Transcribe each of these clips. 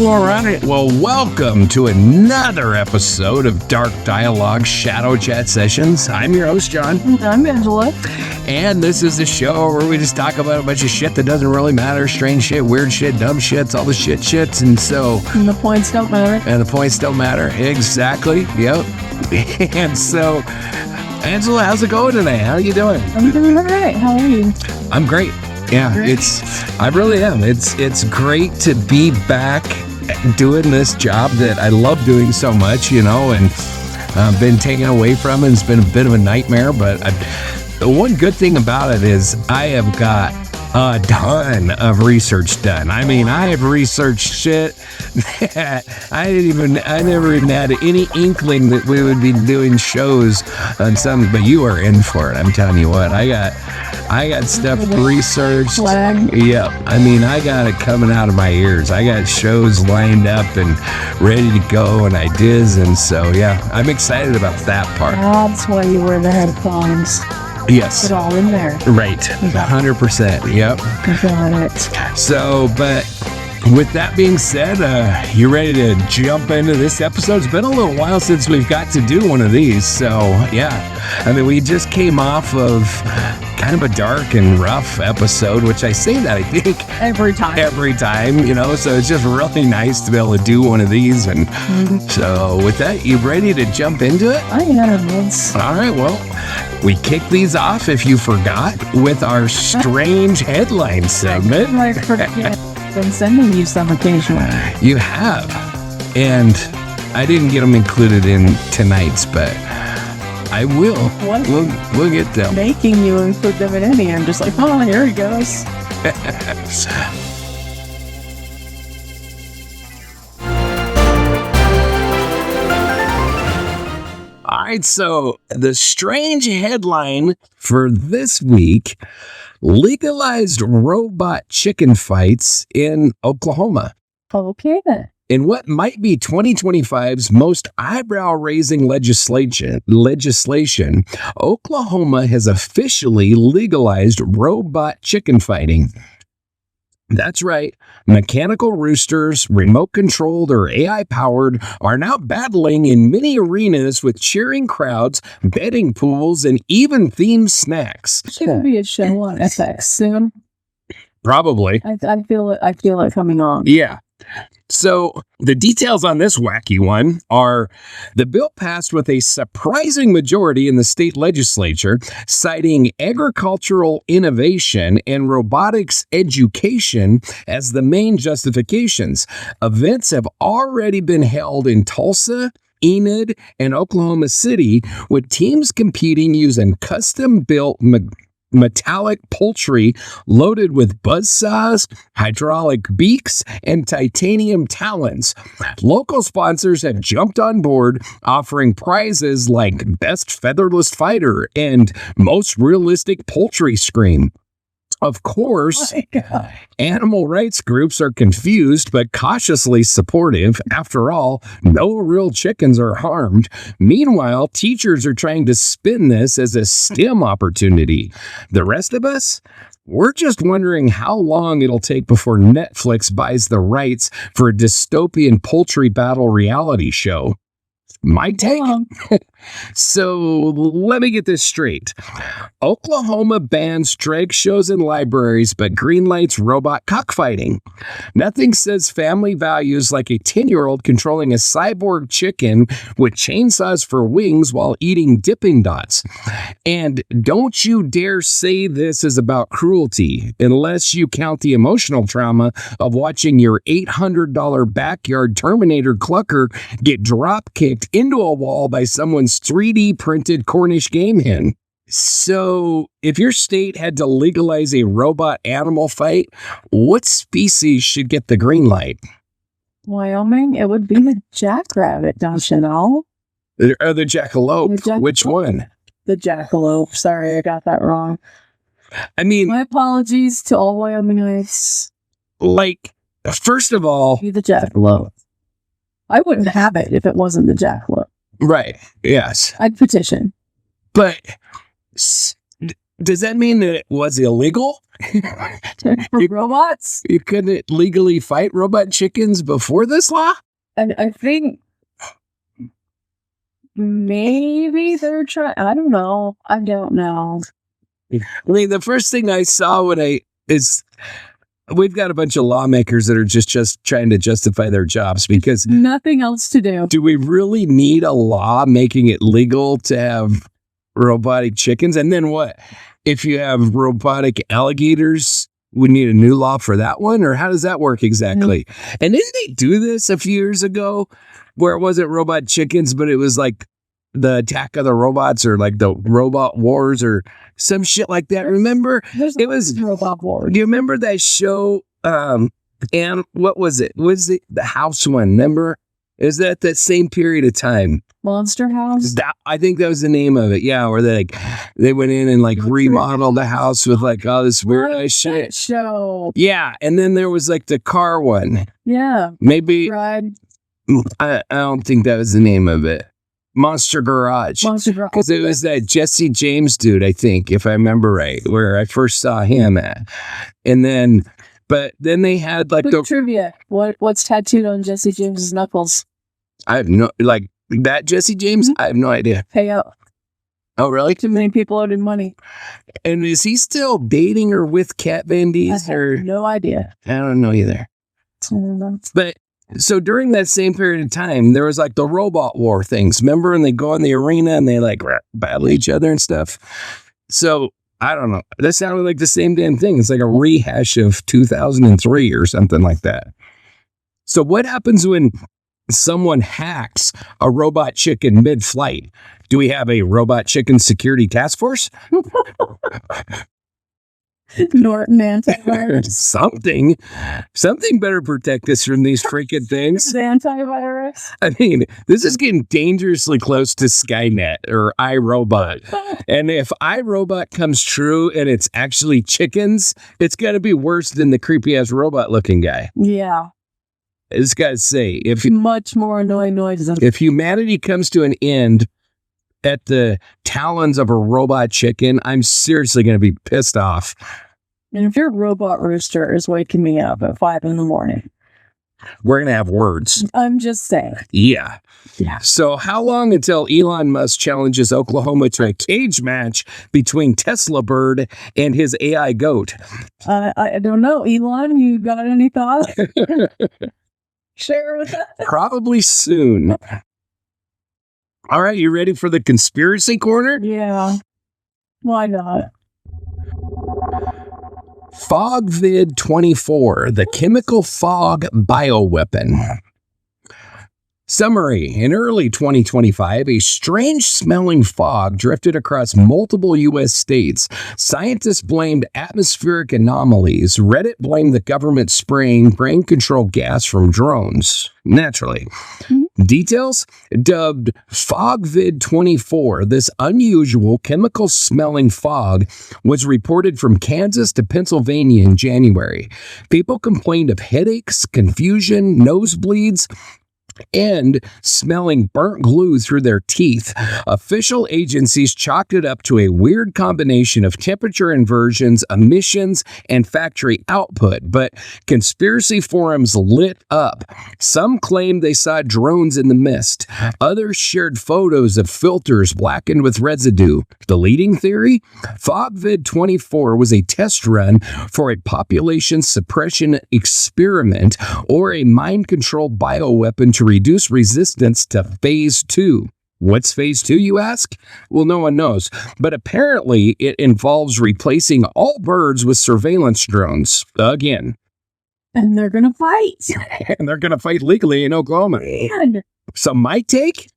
All right. Well, welcome to another episode of Dark Dialogue Shadow Chat Sessions. I'm your host, John. And I'm Angela. And this is the show where we just talk about a bunch of shit that doesn't really matter. Strange shit, weird shit, dumb shits, all the shits. And the points don't matter. And the points don't matter. Exactly. Yep. And so, Angela, how's it going today? How are you doing? I'm doing all right. How are you? I'm great. Yeah, I really am. It's great to be back doing this job that I love doing so much, and I've been taken away from it. It's been a bit of a nightmare, but the one good thing about it is I have got a ton of research done. I mean, I have researched shit that I never even had any inkling that we would be doing shows on something, but you are in for it. I'm telling you what, I got stuff researched. Yep. I mean, I got it coming out of my ears. I got shows lined up and ready to go and ideas. And so, yeah, I'm excited about that part. That's why you wear the headphones. Yes. Put it all in there. Right. 100%. Yep. Got it. So, but with that being said, you ready to jump into this episode? It's been a little while since we've got to do one of these. So, yeah. I mean, we just came off of kind of a dark and rough episode, which I say that, I think, every time, so it's just really nice to be able to do one of these. And so with that, you ready to jump into it? I am. All right, well, we kick these off, if you forgot, with our strange headline segment. I forget. I've been sending you some occasionally. You have, and I didn't get them included in tonight's, but I will. What? We'll get them. Making you include them in any. I'm just like, oh, here he goes. All right, so the strange headline for this week: Legalized Robot Chicken Fights in Oklahoma. Okay, then. In what might be 2025's most eyebrow-raising legislation, Oklahoma has officially legalized robot chicken fighting. That's right. Mechanical roosters, remote-controlled or AI-powered, are now battling in many arenas with cheering crowds, betting pools, and even themed snacks. Should be a show on FX soon. Probably. I feel it coming on. Yeah. So the details on this wacky one are: the bill passed with a surprising majority in the state legislature, citing agricultural innovation and robotics education as the main justifications. Events have already been held in Tulsa, Enid, and Oklahoma City, with teams competing using custom-built metallic poultry loaded with buzzsaws, hydraulic beaks, and titanium talons. Local sponsors have jumped on board, offering prizes like Best Featherless Fighter and Most Realistic Poultry Scream. Of course, animal rights groups are confused but cautiously supportive. After all, no real chickens are harmed. Meanwhile, teachers are trying to spin this as a STEM opportunity. The rest of us, we're just wondering how long it'll take before Netflix buys the rights for a dystopian poultry battle reality show. My take? So let me get this straight. Oklahoma bans drag shows in libraries, but greenlights robot cockfighting. Nothing says family values like a 10-year-old controlling a cyborg chicken with chainsaws for wings while eating dipping dots. And don't you dare say this is about cruelty, unless you count the emotional trauma of watching your $800 backyard Terminator clucker get drop-kicked into a wall by someone's 3D printed Cornish game hen. So, if your state had to legalize a robot animal fight, what species should get the green light? Wyoming, it would be the jackrabbit, don't you know? Or the jackalope. Which one? The jackalope. Sorry, I got that wrong. I mean, my apologies to all Wyomingites. Like, first of all, be the jackalope. I wouldn't have it if it wasn't the jackalope. Right. Yes. I'd petition. But Does that mean that it was illegal? For robots? You couldn't legally fight robot chickens before this law? And I think maybe they're trying. I don't know. I mean, the first thing I saw we've got a bunch of lawmakers that are just trying to justify their jobs because Nothing else to do. do we really need a law making it legal to have robotic chickens? And then what? If you have robotic alligators, we need a new law for that one? Or how does that work exactly? And didn't they do this a few years ago where it wasn't robot chickens, but it was like the Attack of the Robots or like the Robot Wars or some shit like that? Remember? It was Robot Wars. Do you remember that show? And what was it? Was it the house one? Remember? Is that same period of time? Monster House? I think that was the name of it. Yeah, where they went in and remodeled the house with all this weird ass shit. Show. Yeah, and then there was the car one. Yeah. Maybe Ride. I don't think that was the name of it. Monster Garage. Because it was that Jesse James dude, I think, if I remember right, where I first saw him at. And then, but then they had Quick trivia. What's tattooed on Jesse James's knuckles? I have no, that Jesse James? I have no idea. Payout. Oh, really? Too many people owed him money. And is he still dating or with Kat Van D? I have no idea. I don't know either. But so during that same period of time, there was the robot war things. Remember when they go in the arena and they battle each other and stuff? So I don't know. That sounded like the same damn thing. It's like a rehash of 2003 or something like that. So what happens when someone hacks a robot chicken mid-flight? Do we have a robot chicken security task force? Norton antivirus. Something better protect us from these freaking things. Antivirus. I mean, this is getting dangerously close to Skynet or iRobot. And if iRobot comes true and it's actually chickens, it's got to be worse than the creepy ass robot looking guy. Yeah. I just got to say, much more annoying noises. If humanity comes to an end at the talons of a robot chicken, I'm seriously going to be pissed off. And if your robot rooster is waking me up at 5 a.m, we're going to have words. I'm just saying. Yeah. Yeah. So how long until Elon Musk challenges Oklahoma to a cage match between Tesla Bird and his AI goat? I don't know. Elon, you got any thoughts? Share with us. Probably soon. All right, you ready for the conspiracy corner? Yeah. Why not? FogVid 24, the Chemical Fog Bioweapon. Summary. In early 2025, a strange-smelling fog drifted across multiple U.S. states. Scientists blamed atmospheric anomalies. Reddit blamed the government spraying brain control gas from drones. Naturally. Details? Dubbed FogVid 24, this unusual chemical-smelling fog was reported from Kansas to Pennsylvania in January. People complained of headaches, confusion, nosebleeds, and smelling burnt glue through their teeth. Official agencies chalked it up to a weird combination of temperature inversions, emissions, and factory output, but conspiracy forums lit up. Some claimed they saw drones in the mist. Others shared photos of filters blackened with residue. The leading theory? FogVid 24 was a test run for a population suppression experiment or a mind-controlled bioweapon to reduce resistance to phase 2. What's phase 2, you ask? Well, no one knows, but apparently it involves replacing all birds with surveillance drones. Again. And they're going to fight. And they're going to fight legally in Oklahoma. Man. So my take?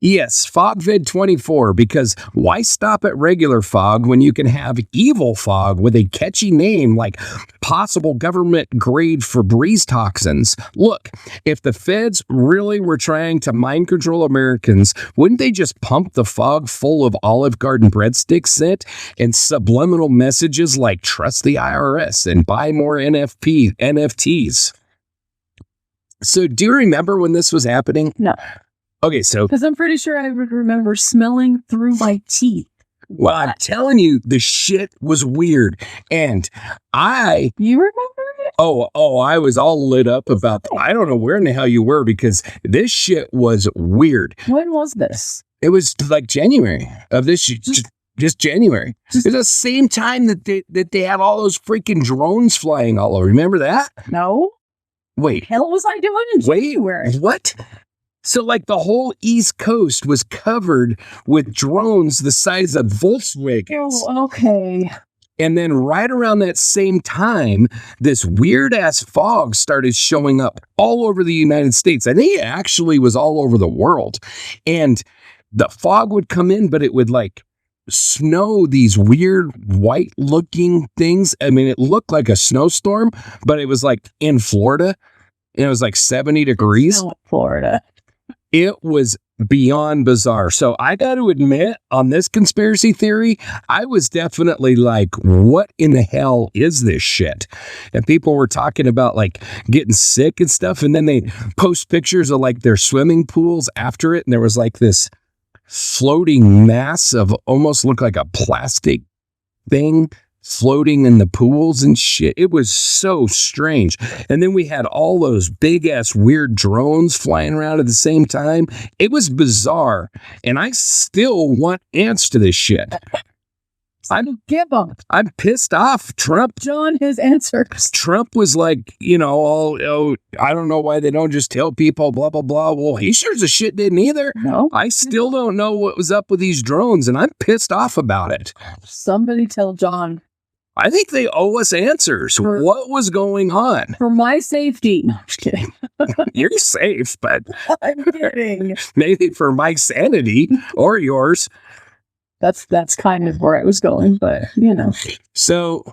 Yes, FogVid 24, because why stop at regular fog when you can have evil fog with a catchy name like possible government-grade Febreze toxins? Look, if the feds really were trying to mind control Americans, wouldn't they just pump the fog full of Olive Garden breadstick scent and subliminal messages like trust the IRS and buy more NFTs? So do you remember when this was happening? No. Okay, so... Because I'm pretty sure I would remember smelling through my teeth. Well, I'm telling you, the shit was weird. And You remember it? I was all lit up about, I don't know where in the hell you were because this shit was weird. When was this? It was like January of this year. Just January. It's the same time that they had all those freaking drones flying all over. Remember that? No. Wait. Hell was I doing in January? What? So like the whole East Coast was covered with drones the size of Volkswagens. Oh, okay. And then right around that same time, this weird ass fog started showing up all over the United States. I think it actually was all over the world. And the fog would come in, but it would like snow these weird white looking things. I mean, it looked like a snowstorm, but it was like in Florida and it was like 70 degrees. No, Florida. It was beyond bizarre. So I got to admit, on this conspiracy theory, I was definitely like, what in the hell is this shit? And people were talking about like getting sick and stuff. And then they post pictures of like their swimming pools after it. And there was like this floating mass of almost looked like a plastic thing floating in the pools and shit. It was so strange. And then we had all those big ass weird drones flying around at the same time. It was bizarre. And I still want answers to this shit. Give them. I'm pissed off. John, his answers. Trump was like, I don't know why they don't just tell people, blah, blah, blah. Well, he sure as a shit didn't either. No. I still don't know what was up with these drones, and I'm pissed off about it. Somebody tell John. I think they owe us answers. What was going on? For my safety. No, I'm just kidding. You're safe, but I'm kidding. Maybe for my sanity or yours. That's kind of where I was going, but So,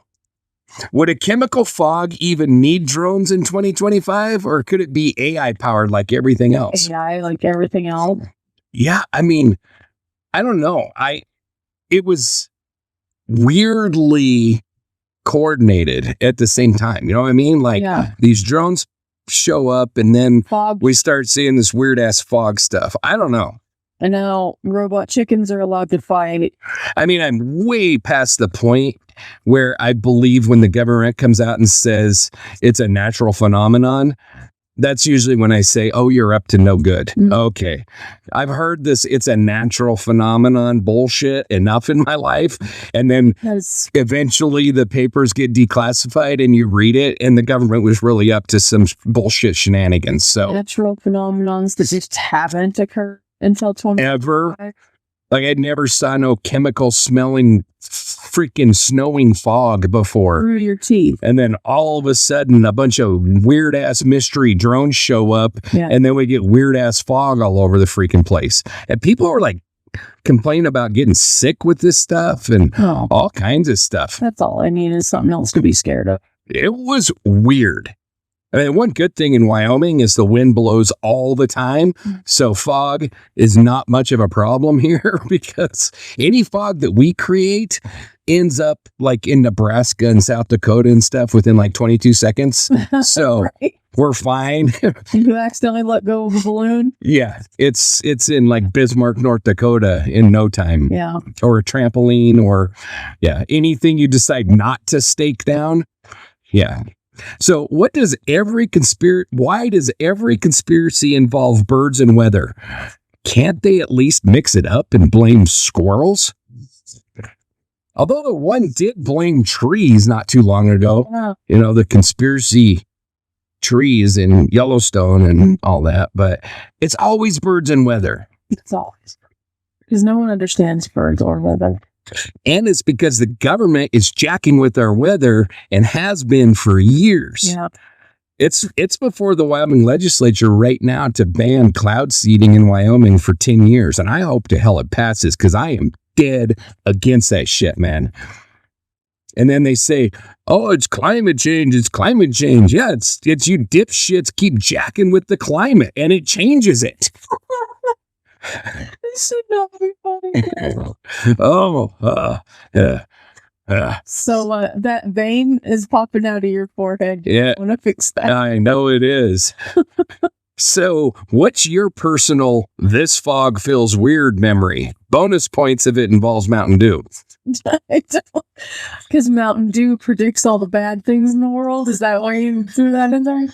would a chemical fog even need drones in 2025, or could it be AI powered like everything else? AI like everything else. Yeah, I mean, I don't know. It was weirdly coordinated at the same time. You know what I mean? Like these drones show up, and then we start seeing this weird ass fog stuff. I don't know. And now robot chickens are allowed to fight. I mean, I'm way past the point where I believe when the government comes out and says it's a natural phenomenon, that's usually when I say, oh, you're up to no good. Mm-hmm. Okay. I've heard this, it's a natural phenomenon bullshit enough in my life. And then eventually the papers get declassified and you read it and the government was really up to some bullshit shenanigans. So natural phenomenons that just haven't occurred until 20 ever. Like I'd never saw no chemical smelling freaking snowing fog before. Through your teeth. And then all of a sudden a bunch of weird ass mystery drones show up and then we get weird ass fog all over the freaking place. And people are like complaining about getting sick with this stuff and all kinds of stuff. That's all I need is something else to be scared of. It was weird. I mean, one good thing in Wyoming is the wind blows all the time. So fog is not much of a problem here because any fog that we create ends up like in Nebraska and South Dakota and stuff within like 22 seconds. So we're fine. You accidentally let go of a balloon? Yeah. It's in like Bismarck, North Dakota in no time. Yeah. Or a trampoline or anything you decide not to stake down. Yeah. So why does every conspiracy involve birds and weather? Can't they at least mix it up and blame squirrels? Although the one did blame trees not too long ago. Yeah. The conspiracy trees in Yellowstone and all that, but it's always birds and weather. It's always. Because no one understands birds or weather. And it's because the government is jacking with our weather and has been for years. Yeah. It's before the Wyoming legislature right now to ban cloud seeding in Wyoming for 10 years. And I hope to hell it passes because I am dead against that shit, man. And then they say, oh, it's climate change. It's climate change. Yeah, it's you dipshits keep jacking with the climate and it changes it. This should not be funny. So that vein is popping out of your forehead. Yeah. I want to fix that. I know it is. So what's your personal this fog feels weird memory? Bonus points if it involves Mountain Dew. Because Mountain Dew predicts all the bad things in the world. Is that why you threw that in there?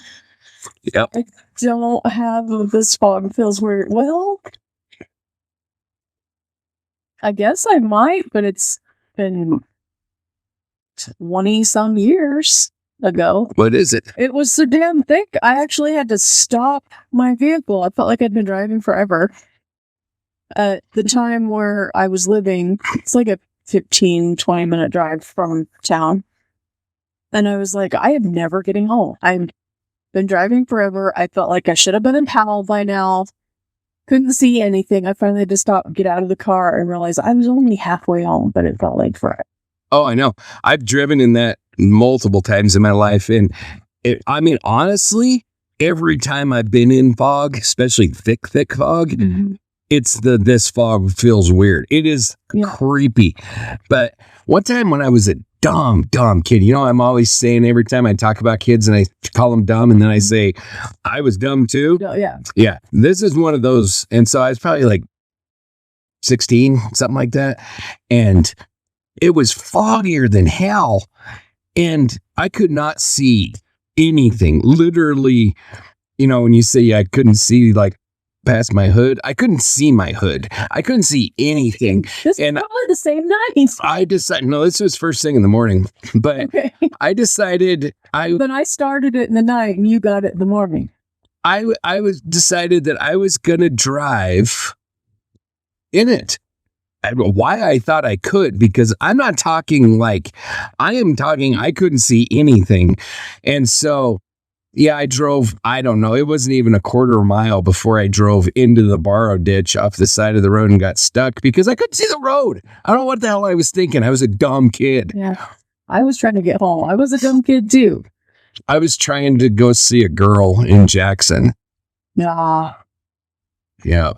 Yep. I don't have this fog feels weird. Well, I guess I might, but it's been 20 some years ago. What is it? It was so damn thick. I actually had to stop my vehicle. I felt like I'd been driving forever. At the time where I was living, it's like a 15-20 minute drive from town. And I was like, I am never getting home. I've been driving forever. I felt like I should have been in Powell by now. Couldn't see anything. I finally had to stop, get out of the car, and realize I was only halfway home, but it felt like forever. Oh, I know. I've driven in that multiple times in my life. And honestly, every time I've been in fog, especially thick fog, it's this fog feels weird. It is creepy. But one time when I was a dumb kid, I'm always saying every time I talk about kids and I call them dumb and then I say, I was dumb too. Yeah. Yeah. This is one of those. And so I was probably like 16, something like that. And it was foggier than hell. And I could not see anything. Literally, when you say I couldn't see like past my hood, I couldn't see my hood. I couldn't see anything. This is probably the same night. I decided, no, this was first thing in the morning, but Okay. I decided Then I started it in the night and you got it in the morning. I decided that I was going to drive in it. Why I thought I could, because I'm not talking like, I am talking, I couldn't see anything. And so, yeah, I drove, I don't know, it wasn't even a quarter mile before I drove into the borrow ditch off the side of the road and got stuck because I couldn't see the road. I don't know what the hell I was thinking. I was a dumb kid. Yeah. I was trying to get home. I was a dumb kid too. I was trying to go see a girl in Jackson. Nah. Yeah.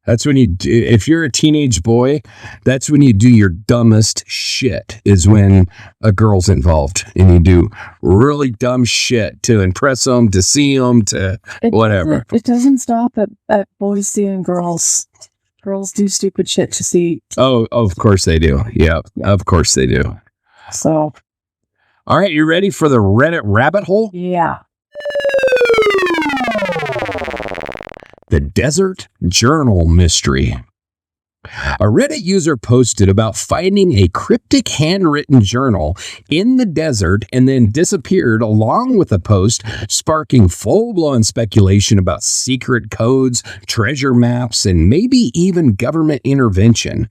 That's when if you're a teenage boy, that's when you do your dumbest shit, is when a girl's involved and you do really dumb shit to impress them, to see them, to whatever. It doesn't stop at boys seeing girls. Girls do stupid shit to see. Oh, of course they do. Yeah, of course they do. So. All right, you ready for the Reddit rabbit hole? Yeah. The Desert Journal Mystery. A Reddit user posted about finding a cryptic handwritten journal in the desert and then disappeared along with a post sparking full-blown speculation about secret codes, treasure maps, and maybe even government intervention.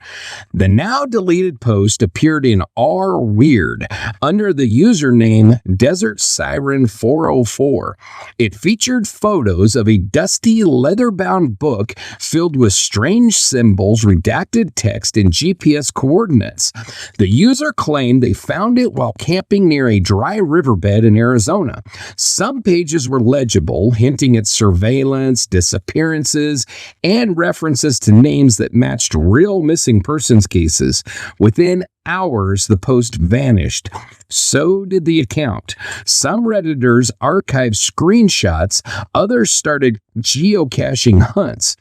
The now deleted post appeared in R Weird under the username Desert Siren 404. It featured photos of a dusty leather-bound book filled with strange symbols, redacted text, and GPS coordinates. The user claimed they found it while camping near a dry riverbed in Arizona. Some pages were legible, hinting at surveillance, disappearances, and references to names that matched real missing persons cases. Within hours, the post vanished. So did the account. Some Redditors archived screenshots, others started geocaching hunts.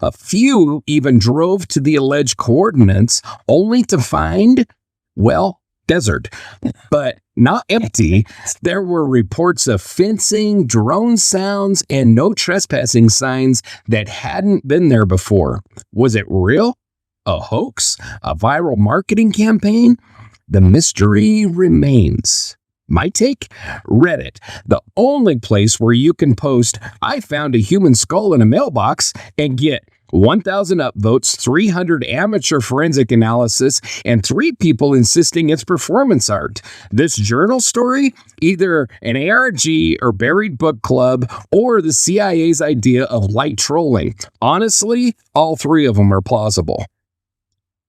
A few even drove to the alleged coordinates only to find, well, desert. But not empty. There were reports of fencing, drone sounds, and no trespassing signs that hadn't been there before. Was it real? A hoax? A viral marketing campaign? The mystery remains. My take? Reddit, the only place where you can post, I found a human skull in a mailbox, and get 1,000 upvotes, 300 amateur forensic analysis, and 3 people insisting it's performance art. This journal story? Either an ARG or buried book club, or the CIA's idea of light trolling. Honestly, all 3 of them are plausible.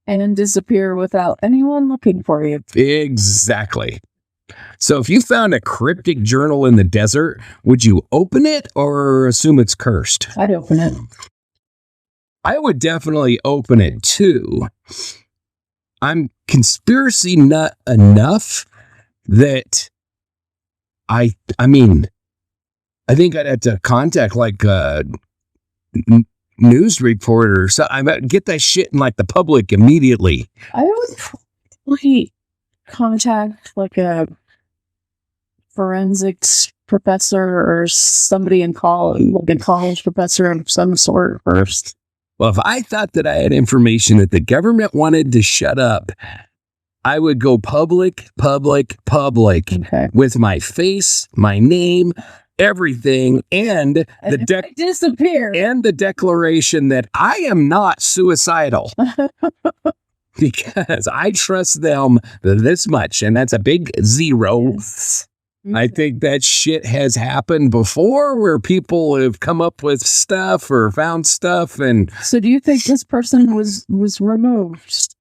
And disappear without anyone looking for you. Exactly. So if you found a cryptic journal in the desert, would you open it or assume it's cursed? I'd open it. I would definitely open it too. I'm conspiracy nut enough that I think I'd have to contact like news reporter. So I get that shit in like the public immediately. I would probably contact like a forensics professor or somebody in college, like a college professor of some sort first. Well, if I thought that I had information that the government wanted to shut up, I would go public Okay. with my face, my name, everything, and disappear. And the declaration that I am not suicidal. Because I trust them this much, and that's a big zero. Yes. I think that shit has happened before where people have come up with stuff or found stuff. And so do you think this person was removed?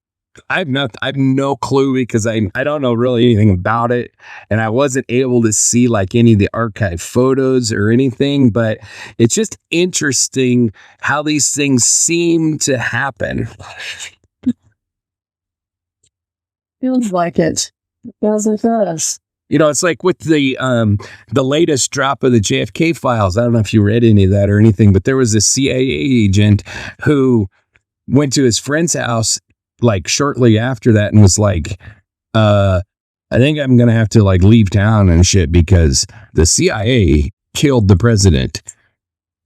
I have no clue because I don't know really anything about it. And I wasn't able to see like any of the archive photos or anything, but it's just interesting how these things seem to happen. Feels like it. It does. You know, it's like with the latest drop of the JFK files. I don't know if you read any of that or anything, but there was a CIA agent who went to his friend's house like shortly after that and was like, I think I'm going to have to like leave town and shit because the CIA killed the president.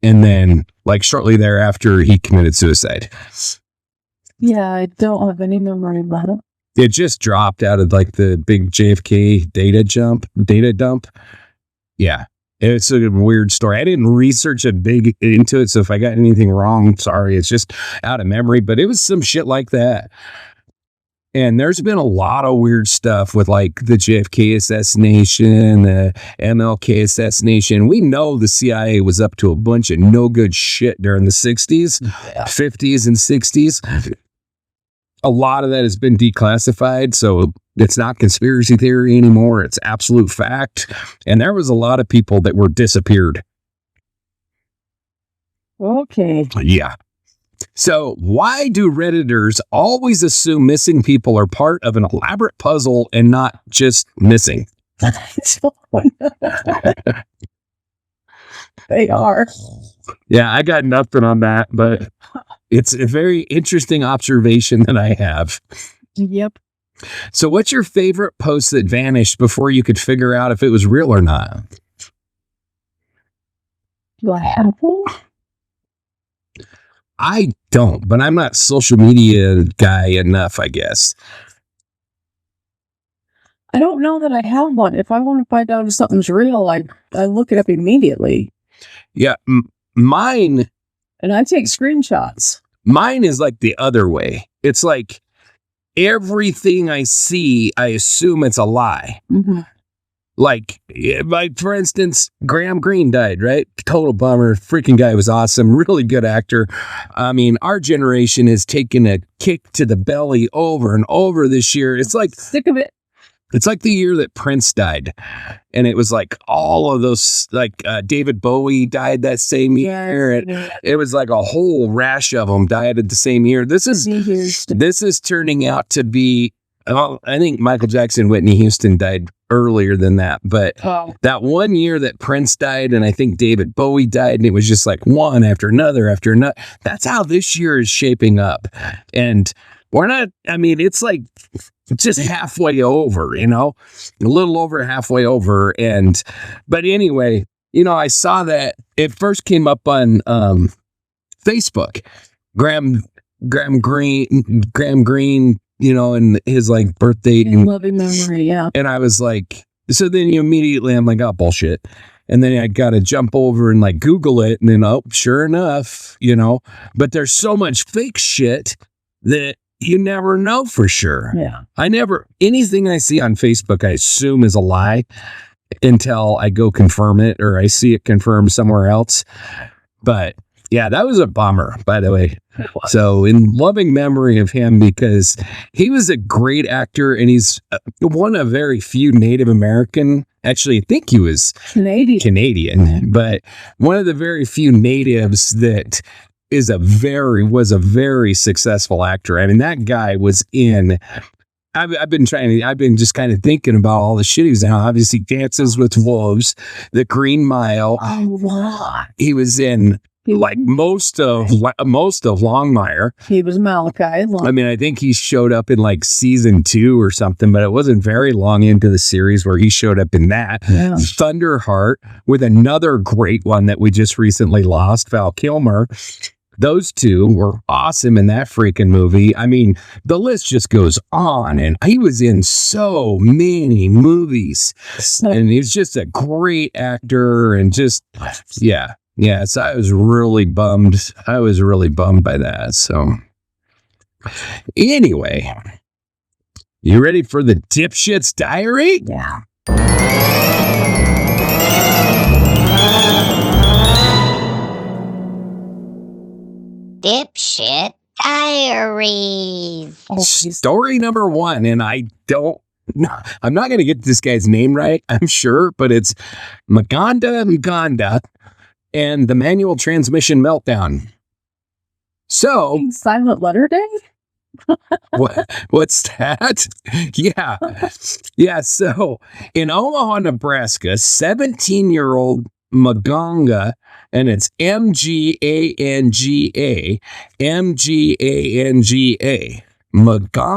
And then like shortly thereafter, he committed suicide. Yeah, I don't have any memory about it. It just dropped out of like the big JFK data dump. Yeah. It's a weird story. I didn't research it big into it. So if I got anything wrong, sorry, it's just out of memory, but it was some shit like that. And there's been a lot of weird stuff with like the JFK assassination, the MLK assassination. We know the CIA was up to a bunch of no good shit during the 60s, 50s, and 60s. A lot of that has been declassified, so it's not conspiracy theory anymore. It's absolute fact. And there was a lot of people that were disappeared. Okay. Yeah. So why do Redditors always assume missing people are part of an elaborate puzzle and not just missing? They are. Yeah, I got nothing on that, but it's a very interesting observation that I have. Yep. So what's your favorite post that vanished before you could figure out if it was real or not? Do I have one? I don't, but I'm not social media guy enough, I guess. I don't know that I have one. If I want to find out if something's real, I look it up immediately. Yeah, mine... And I take screenshots. Mine is like the other way. It's like everything I see, I assume it's a lie. Mm-hmm. Like, for instance, Graham Greene died, right? Total bummer. Freaking guy was awesome. Really good actor. I mean, our generation has taken a kick to the belly over and over this year. It's like sick of it. It's like the year that Prince died. And it was like all of those, like David Bowie died that same year. It was like a whole rash of them died at the same year. This is turning out to be, I think Michael Jackson, Whitney Houston died earlier than that. But that one year that Prince died and I think David Bowie died, and it was just like one after another after another. That's how this year is shaping up. And we're not, I mean, it's like, it's just halfway over, you know, a little over halfway over. And, but anyway, you know, I saw that it first came up on Facebook, Graham Greene, you know, and his like birthday in loving memory. Yeah. And I was like, so then immediately I'm like, oh, bullshit. And then I got to jump over and like Google it. And then, oh, sure enough, you know, but there's so much fake shit that you never know for sure. Yeah. Anything I see on Facebook, I assume is a lie until I go confirm it or I see it confirmed somewhere else. But yeah, that was a bummer, by the way. So in loving memory of him, because he was a great actor and he's one of very few Native American, actually I think he was Canadian, but one of the very few natives that was a very successful actor. I mean, that guy was in, I've been just kind of thinking about all the shit he was in. Obviously, Dances with Wolves, The Green Mile. Oh, wow. He was in like most of Longmire. He was Malachi. I mean, I think he showed up in like season 2 or something, but it wasn't very long into the series where he showed up in that. Yeah. Thunderheart, with another great one that we just recently lost, Val Kilmer. Those two were awesome in that freaking movie. I mean, the list just goes on, and he was in so many movies, and he's just a great actor, and just, yeah. So I was really bummed. I was really bummed by that. So anyway, you ready for the Dipshit's Diary? Yeah. Dipshit Diaries. Story number 1, and I'm not going to get this guy's name right, I'm sure, but it's Maganda and the manual transmission meltdown. So, Silent Letter Day? what's that? Yeah. So, in Omaha, Nebraska, 17-year-old Maganga, and it's Maganga, Maganga.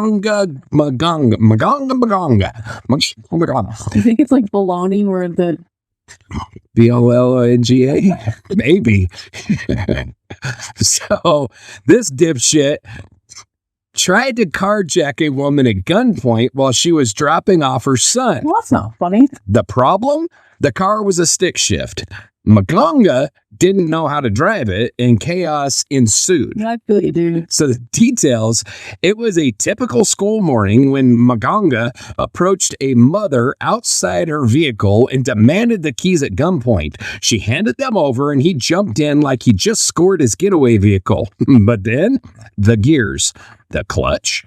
I think it's like baloney where the BOLONGA? Maybe. So, this dipshit tried to carjack a woman at gunpoint while she was dropping off her son. Well, that's not funny. The problem? The car was a stick shift. Maganga didn't know how to drive it, and chaos ensued. I feel you, dude. So the details, it was a typical school morning when Maganga approached a mother outside her vehicle and demanded the keys at gunpoint. She handed them over, and he jumped in like he just scored his getaway vehicle. But then, the gears, the clutch,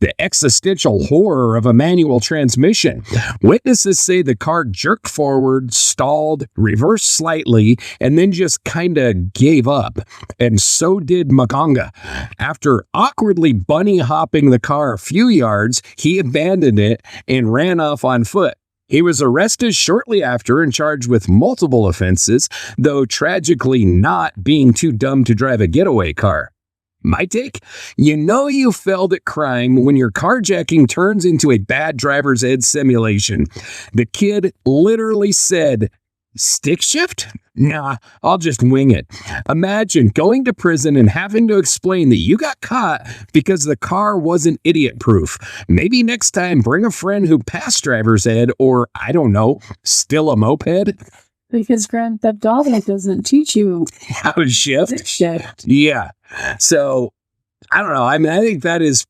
the existential horror of a manual transmission. Witnesses say the car jerked forward, stalled, reversed slightly, and then just kind of gave up. And so did Maganga. After awkwardly bunny hopping the car a few yards, he abandoned it and ran off on foot. He was arrested shortly after and charged with multiple offenses, though tragically not being too dumb to drive a getaway car. My take? You know you failed at crime when your carjacking turns into a bad driver's ed simulation. The kid literally said, "Stick shift? Nah, I'll just wing it." Imagine going to prison and having to explain that you got caught because the car wasn't idiot-proof. Maybe next time bring a friend who passed driver's ed, or, I don't know, still a moped. Because Grand Theft Auto doesn't teach you How to shift? shift. Yeah. So, I don't know. I mean, I think that is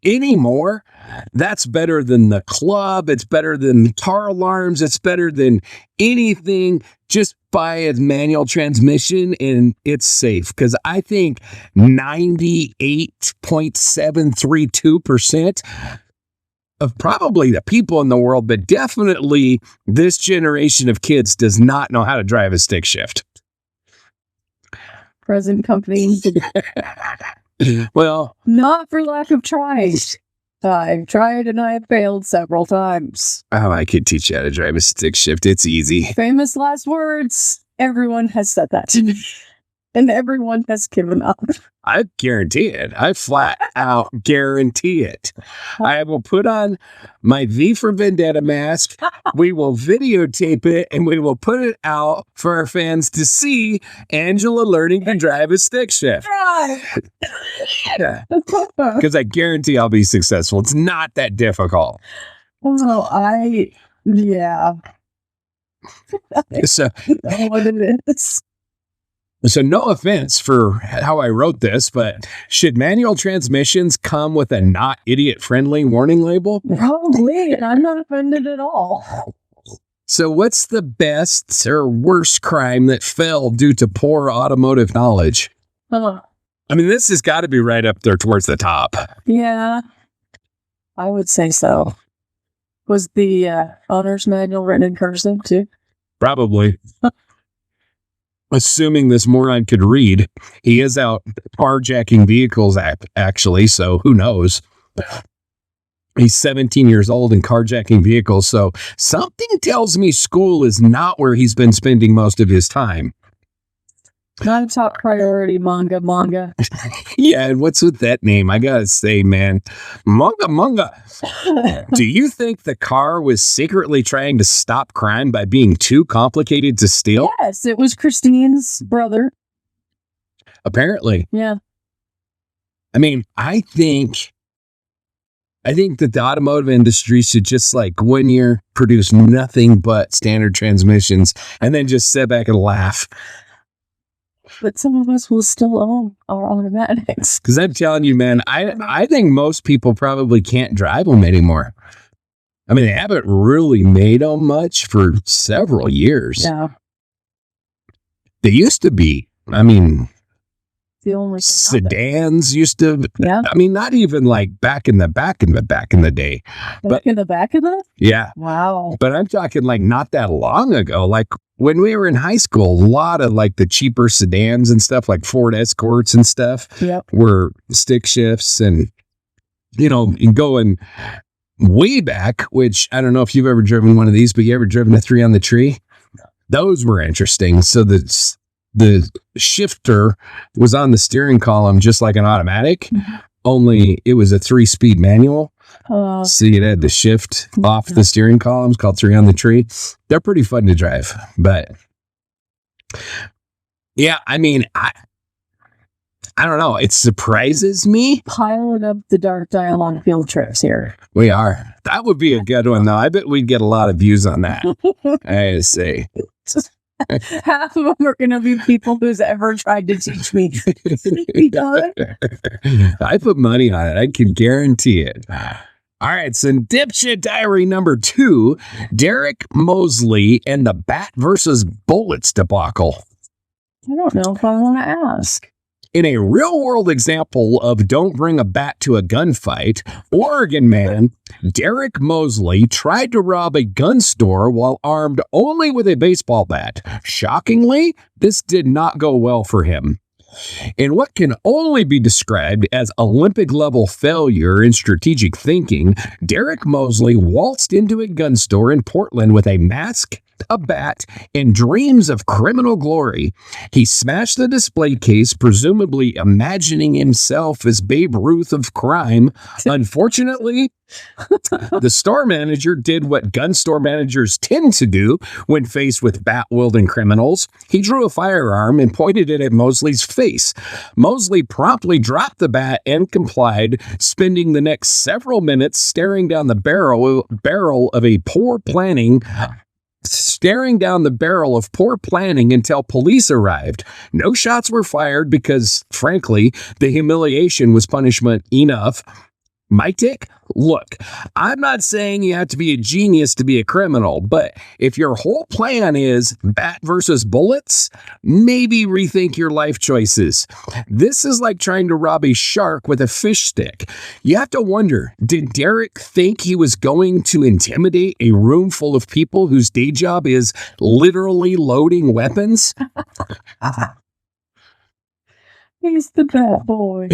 anymore. That's better than the club. It's better than car alarms. It's better than anything. Just buy a manual transmission and it's safe. Because I think 98.732% of probably the people in the world, but definitely this generation of kids does not know how to drive a stick shift. Present company. Well, Not for lack of trying. I've tried and I have failed several times. I could teach you how to drive a stick shift. It's easy. Famous last words. Everyone has said that to me. And everyone has given up. I guarantee it. I flat out guarantee it. I will put on my V for Vendetta mask. We will videotape it and we will put it out for our fans to see Angela learning to drive a stick shift. Because I guarantee I'll be successful. It's not that difficult. Well, yeah. So, I know what it is. So no offense for how I wrote this, but should manual transmissions come with a not idiot-friendly warning label? Probably, and I'm not offended at all. So what's the best or worst crime that fell due to poor automotive knowledge? Huh. I mean, this has got to be right up there towards the top. Yeah, I would say so. Was the owner's manual written in cursive too? Probably. Assuming this moron could read. He is out carjacking vehicles, actually, so who knows? He's 17 years old and carjacking vehicles, so something tells me school is not where he's been spending most of his time. Not a top priority manga. Yeah, and what's with that name? I gotta say, man, manga. Do you think the car was secretly trying to stop crime by being too complicated to steal? Yes, it was Christine's brother. Apparently. Yeah. I mean, I think that the automotive industry should just like 1 year produce nothing but standard transmissions and then just sit back and laugh. But some of us will still own our automatics. Because I'm telling you, man, I think most people probably can't drive them anymore. I mean, they haven't really made them much for several years. Yeah. They used to be. I mean, The only sedans used to. Yeah. I mean, not even like back in the day. Back in the back of that? Yeah. Wow. But I'm talking like not that long ago. Like when we were in high school, a lot of like the cheaper sedans and stuff like Ford Escorts and stuff were stick shifts and, going way back, which I don't know if you've ever driven one of these, but you ever driven a 3 on the tree? Those were interesting. So the shifter was on the steering column just like an automatic, only it was a 3-speed manual. So you had to shift off the steering columns, called 3 on the tree. They're pretty fun to drive, but yeah, I mean, I don't know. It surprises me. Piling up the dark dial on field trips here. We are. That would be a good one, though. I bet we'd get a lot of views on that. I say. Half of them are going to be people who's ever tried to teach me. I put money on it. I can guarantee it. All right, so dipshit diary number 2, Derek Mosley and the bat versus bullets debacle. I don't know if I want to ask. In a real-world example of don't bring a bat to a gunfight, Oregon man Derek Mosley tried to rob a gun store while armed only with a baseball bat. Shockingly, this did not go well for him. In what can only be described as Olympic-level failure in strategic thinking, Derek Mosley waltzed into a gun store in Portland with a mask, a bat, and dreams of criminal glory. He smashed the display case, presumably imagining himself as Babe Ruth of crime. Unfortunately, the store manager did what gun store managers tend to do when faced with bat-wielding criminals. He drew a firearm and pointed it at Mosley's face. Mosley promptly dropped the bat and complied, spending the next several minutes staring down the barrel of poor planning until police arrived. No shots were fired because, frankly, the humiliation was punishment enough. My take? Look, I'm not saying you have to be a genius to be a criminal, but if your whole plan is bat versus bullets, maybe rethink your life choices. This is like trying to rob a shark with a fish stick. You have to wonder, did Derek think he was going to intimidate a room full of people whose day job is literally loading weapons? He's the bad boy.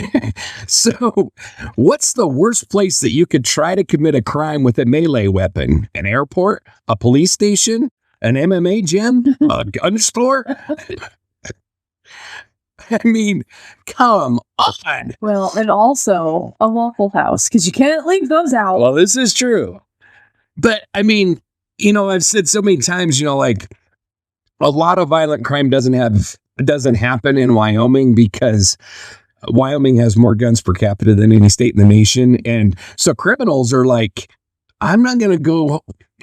So, what's the worst place that you could try to commit a crime with a melee weapon? An airport? A police station? An MMA gym? A gun store? I mean, come on. Well, and also a Waffle House, because you can't leave those out. Well, this is true. But, I mean, I've said so many times, like, a lot of violent crime doesn't happen in Wyoming because Wyoming has more guns per capita than any state in the nation. And so criminals are like, I'm not going to go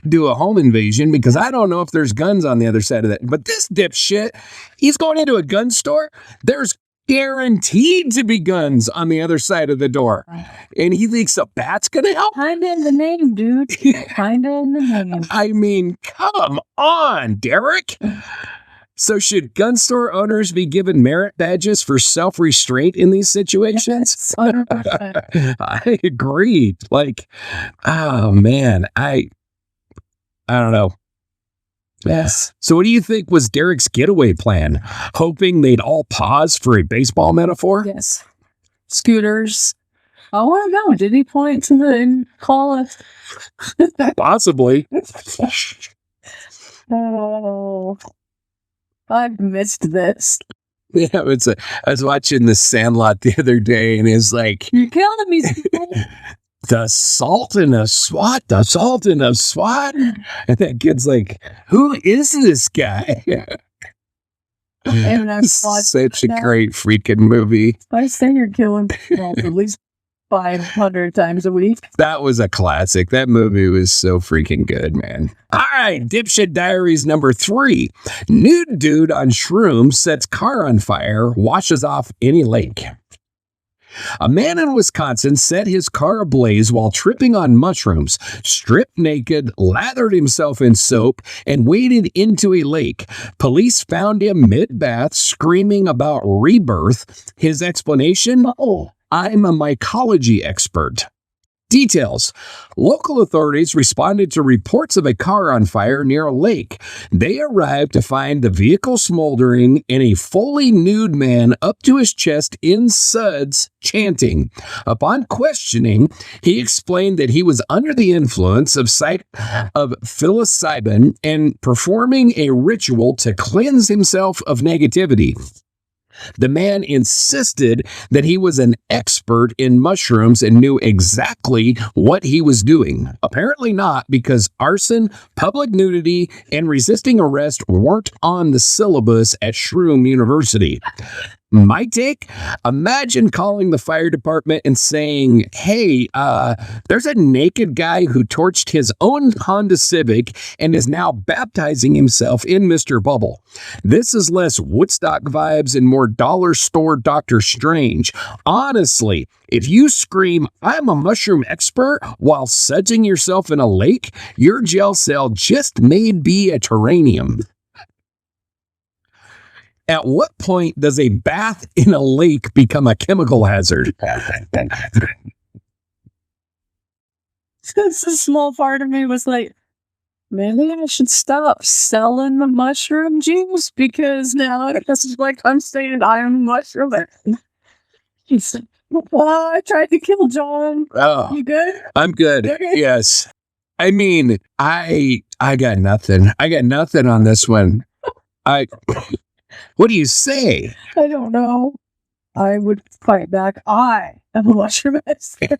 do a home invasion because I don't know if there's guns on the other side of that. But this dipshit, he's going into a gun store. There's guaranteed to be guns on the other side of the door. And he thinks a bat's going to help. Kinda in the name, dude. Kinda in the name. I mean, come on, Derek. So should gun store owners be given merit badges for self-restraint in these situations? Yes, 100%. I agree. Like, oh man, I don't know. Yes. So what do you think was Derek's getaway plan? Hoping they'd all pause for a baseball metaphor? Yes. Scooters. I want to know. Did he point to the call us? Possibly. Oh, I've missed this. Yeah, I was watching The Sandlot the other day, and it's like, You're killing me, Steve. the Sultan of SWAT, the Sultan of SWAT. And that kid's like, who is this guy? And I've watched Such a that. great freaking movie. I say you're killing people at least 500 times a week. That was a classic. That movie was so freaking good, man. All right, Dipshit Diaries number 3. Nude dude on shrooms sets car on fire, washes off any lake. A man in Wisconsin set his car ablaze while tripping on mushrooms, stripped naked, lathered himself in soap, and waded into a lake. Police found him mid-bath, screaming about rebirth. His explanation? Oh, I'm a mycology expert. Details. Local authorities responded to reports of a car on fire near a lake. They arrived to find the vehicle smoldering and a fully nude man up to his chest in suds chanting. Upon questioning, he explained that he was under the influence of psilocybin and performing a ritual to cleanse himself of negativity. The man insisted that he was an expert in mushrooms and knew exactly what he was doing. Apparently not, because arson, public nudity, and resisting arrest weren't on the syllabus at Shroom University. My take? Imagine calling the fire department and saying, hey, there's a naked guy who torched his own Honda Civic and is now baptizing himself in Mr. Bubble. This is less Woodstock vibes and more dollar store Dr. Strange. Honestly, if you scream, I'm a mushroom expert, while sudsing yourself in a lake, your jail cell just may be a terrarium. At what point does a bath in a lake become a chemical hazard? this a small part of me was like, maybe I should stop selling the mushroom juice because now this is like I'm saying I am a mushroom. He said, I tried to kill John. Oh, You good? I'm good. Okay. Yes. I mean, I got nothing. I got nothing on this one. What do you say? I don't know. I would fight back. I am a mushroom expert.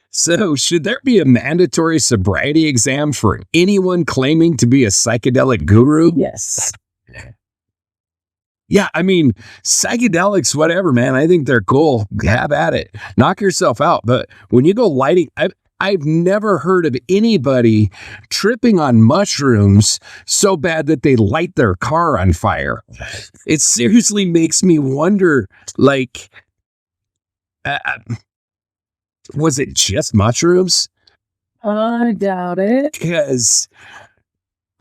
So, should there be a mandatory sobriety exam for anyone claiming to be a psychedelic guru? Yes. Yeah, I mean, psychedelics, whatever, man. I think they're cool. Have at it. Knock yourself out. But when you go lighting, I've never heard of anybody tripping on mushrooms so bad that they light their car on fire. It seriously makes me wonder, like, was it just mushrooms? I doubt it. Because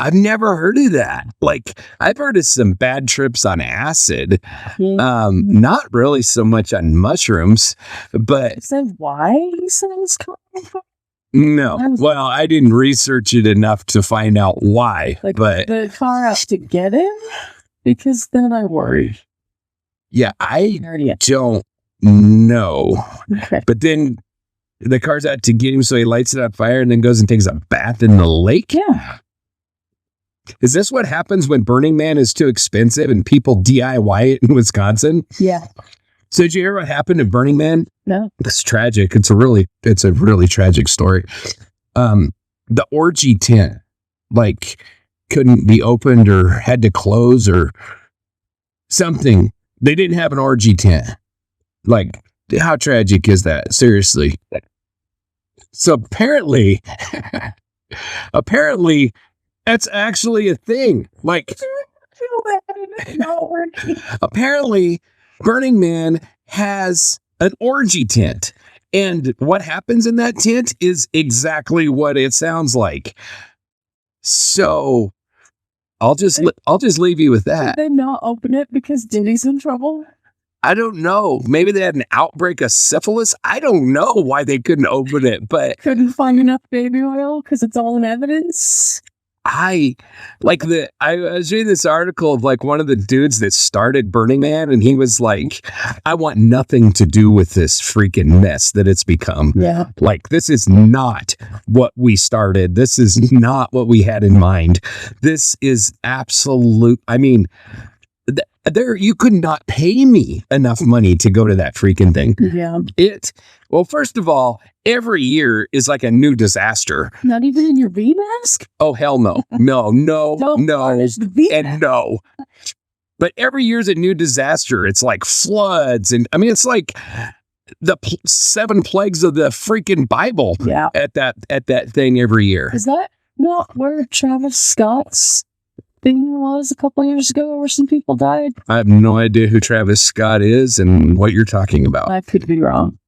I've never heard of that. Like, I've heard of some bad trips on acid. Not really so much on mushrooms, but Is that why he said it's coming from? no. Well, I didn't research it enough to find out why. Like but the car out to get him? Because then I worry. yeah, I Already- don't know. Okay. But then the car's out to get him, so he lights it on fire and then goes and takes a bath in the lake. Yeah. Is this what happens when Burning Man is too expensive and people DIY it in Wisconsin? Yeah. So did you hear what happened at Burning Man? No. It's tragic. It's a really tragic story. The orgy tent, like, couldn't be opened or had to close or something. They didn't have an orgy tent. Like, how tragic is that? Seriously. So apparently, that's actually a thing. Like, I feel bad. It's not working. apparently, Burning Man has an orgy tent. And what happens in that tent is exactly what it sounds like. So I'll just leave you with Did that. they not open it because Diddy's in trouble? I don't know. Maybe they had an outbreak of syphilis. I don't know why they couldn't open it, but Couldn't find enough baby oil because it's all in evidence? I was reading this article of like one of the dudes that started Burning Man, and he was like, I want nothing to do with this freaking mess that it's become. Yeah. Like, this is not what we started. This is not what we had in mind. This is absolute. I mean, There, you could not pay me enough money to go to that freaking thing. Yeah. Well, first of all, every year is like a new disaster. Not even in your V mask? Oh, hell no. No, It's the V and no. But every year's a new disaster. It's like floods. And I mean, it's like the 7 plagues of the freaking Bible at that thing every year. Is that not where Travis Scott's thing was a couple years ago where some people died? I have no idea who Travis Scott is and what you're talking about. I could be wrong.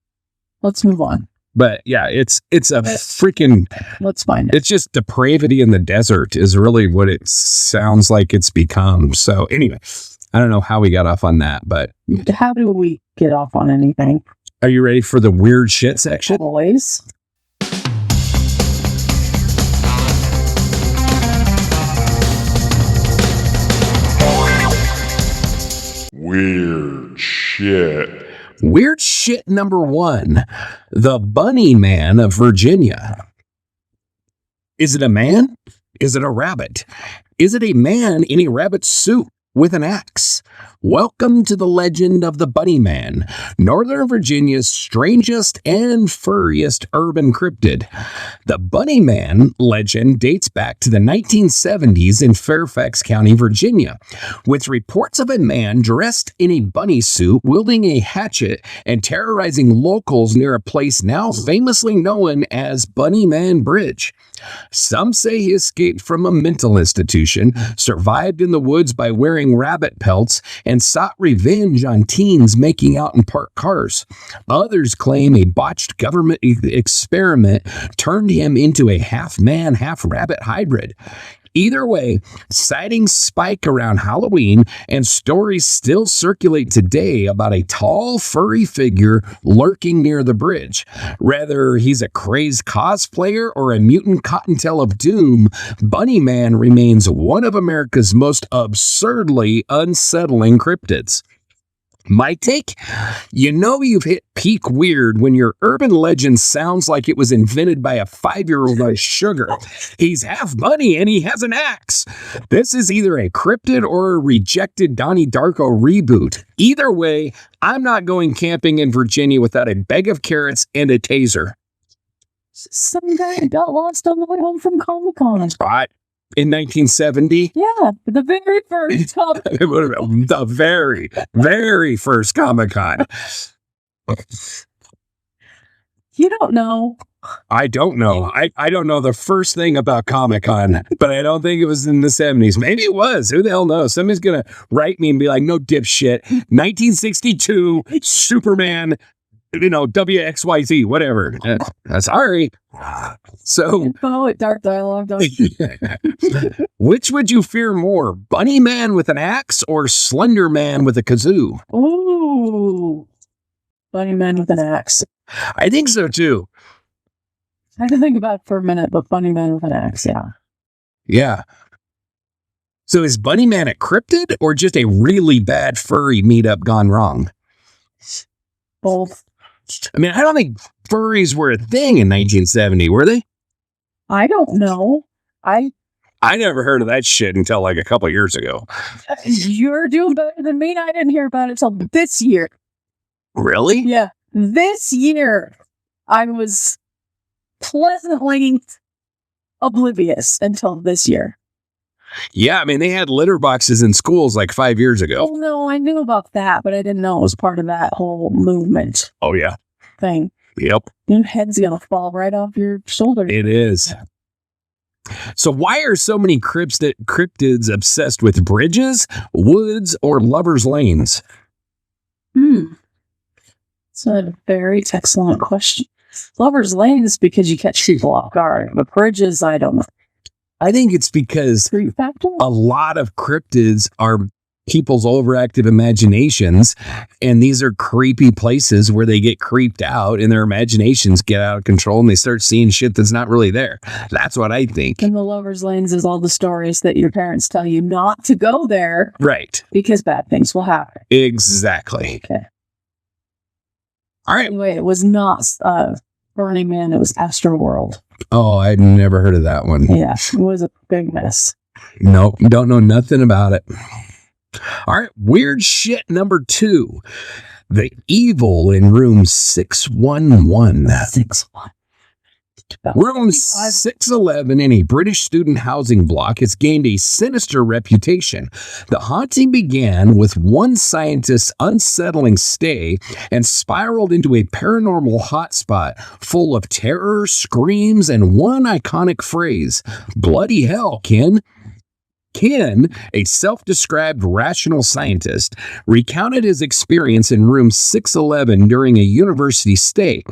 Let's move on. But yeah, it's a freaking... Let's find it. It's just depravity in the desert is really what it sounds like it's become. So anyway, I don't know how we got off on that, but... How do we get off on anything? Are you ready for the weird shit section? Always. Weird shit. Weird shit number 1. The Bunny Man of Virginia. Is it a man? Is it a rabbit? Is it a man in a rabbit suit with an axe? Welcome to the legend of the Bunny Man, Northern Virginia's strangest and furriest urban cryptid. The Bunny Man legend dates back to the 1970s in Fairfax County, Virginia, with reports of a man dressed in a bunny suit wielding a hatchet and terrorizing locals near a place now famously known as Bunny Man Bridge. Some say he escaped from a mental institution, survived in the woods by wearing rabbit pelts, and sought revenge on teens making out in parked cars. Others claim a botched government experiment turned him into a half-man, half-rabbit hybrid. Either way, sightings spike around Halloween, and stories still circulate today about a tall, furry figure lurking near the bridge. Whether he's a crazed cosplayer or a mutant cottontail of doom, Bunny Man remains one of America's most absurdly unsettling cryptids. My take? You know you've hit peak weird when your urban legend sounds like it was invented by a 5-year-old on sugar. He's half bunny and he has an axe. This is either a cryptid or a rejected Donnie Darko reboot. Either way, I'm not going camping in Virginia without a bag of carrots and a taser. Some guy got lost on the way home from Comic-Con. Right. In 1970? Yeah, the very first time. The very, very first Comic-Con. You don't know. I don't know. I don't know the first thing about Comic-Con, but I don't think it was in the 70s. Maybe it was. Who the hell knows? Somebody's going to write me and be like, no dipshit. 1962, Superman, WXYZ, whatever. Sorry. So, Dark dialogue. which would you fear more, Bunny Man with an axe or Slender Man with a kazoo? Ooh, Bunny Man with an axe. I think so too. I had to think about it for a minute, but Bunny Man with an axe, yeah. Yeah. So is Bunny Man a cryptid or just a really bad furry meetup gone wrong? Both. I mean, I don't think furries were a thing in 1970, were they? I don't know. I never heard of that shit until like a couple years ago. You're doing better than me. I didn't hear about it until this year. Really? Yeah. This year, I was pleasantly oblivious until this year. Yeah, I mean, they had litter boxes in schools like 5 years ago. Oh, no, I knew about that, but I didn't know it was part of that whole movement Oh, yeah. thing. Yep. Your head's going to fall right off your shoulder. It is. So why are so many cryptids obsessed with bridges, woods, or lovers' lanes? It's a very excellent question. Lovers' lanes because you catch people off guard, but bridges, I don't know. I think it's because Creep factor? a lot of cryptids are people's overactive imaginations, and these are creepy places where they get creeped out and their imaginations get out of control and they start seeing shit that's not really there. That's what I think. And the lovers' lanes is all the stories that your parents tell you not to go there. Right. Because bad things will happen. Exactly. Okay. All right. Anyway, it was not Burning Man, it was Astroworld. Oh, I'd never heard of that one. Yeah, it was a big mess. Nope. Don't know nothing about it. All right, weird shit number 2. The evil in room 611. 6-1. Room 611 in a British student housing block has gained a sinister reputation. The haunting began with one scientist's unsettling stay and spiraled into a paranormal hotspot full of terror, screams, and one iconic phrase, "Bloody hell, Ken." Ken, a self-described rational scientist, recounted his experience in room 611 during a university stay.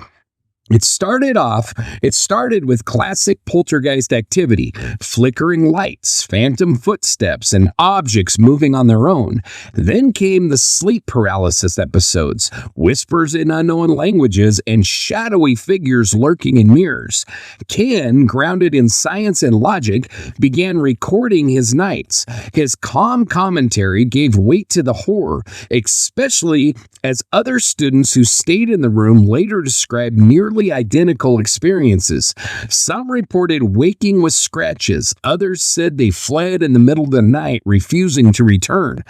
It started with classic poltergeist activity, flickering lights, phantom footsteps, and objects moving on their own. Then came the sleep paralysis episodes, whispers in unknown languages, and shadowy figures lurking in mirrors. Ken, grounded in science and logic, began recording his nights. His calm commentary gave weight to the horror, especially as other students who stayed in the room later described nearly identical experiences. Some reported waking with scratches. Others said they fled in the middle of the night, refusing to return.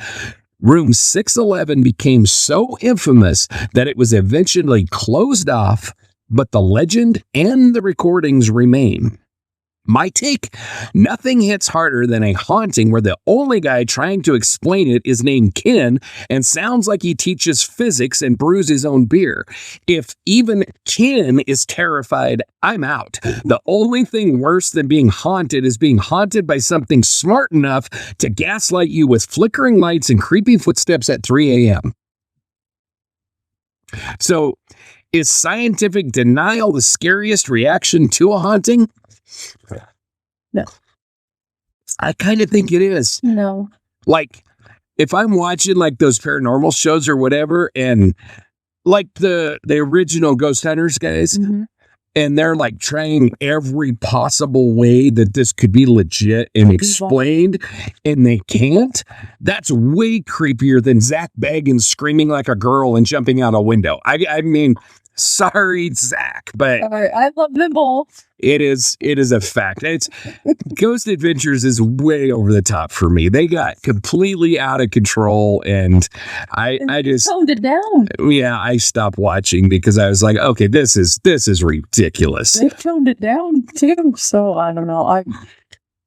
Room 611 became so infamous that it was eventually closed off, but the legend and the recordings remain. My take, nothing hits harder than a haunting where the only guy trying to explain it is named Ken and sounds like he teaches physics and brews his own beer. If even Ken is terrified, I'm out. The only thing worse than being haunted is being haunted by something smart enough to gaslight you with flickering lights and creepy footsteps at 3 a.m. So, is scientific denial the scariest reaction to a haunting? No. I kind of think it is. No. Like, if I'm watching like those paranormal shows or whatever, and like the original Ghost Hunters guys, and they're like trying every possible way that this could be legit and explained, and they can't, that's way creepier than Zach Bagans screaming like a girl and jumping out a window. I mean, sorry, Zach, but I love them both. it is a fact. It's Ghost Adventures is way over the top for me. They got completely out of control, and I just toned it down. Yeah, I stopped watching because I was like, okay, this is ridiculous. They toned it down too. So I don't know.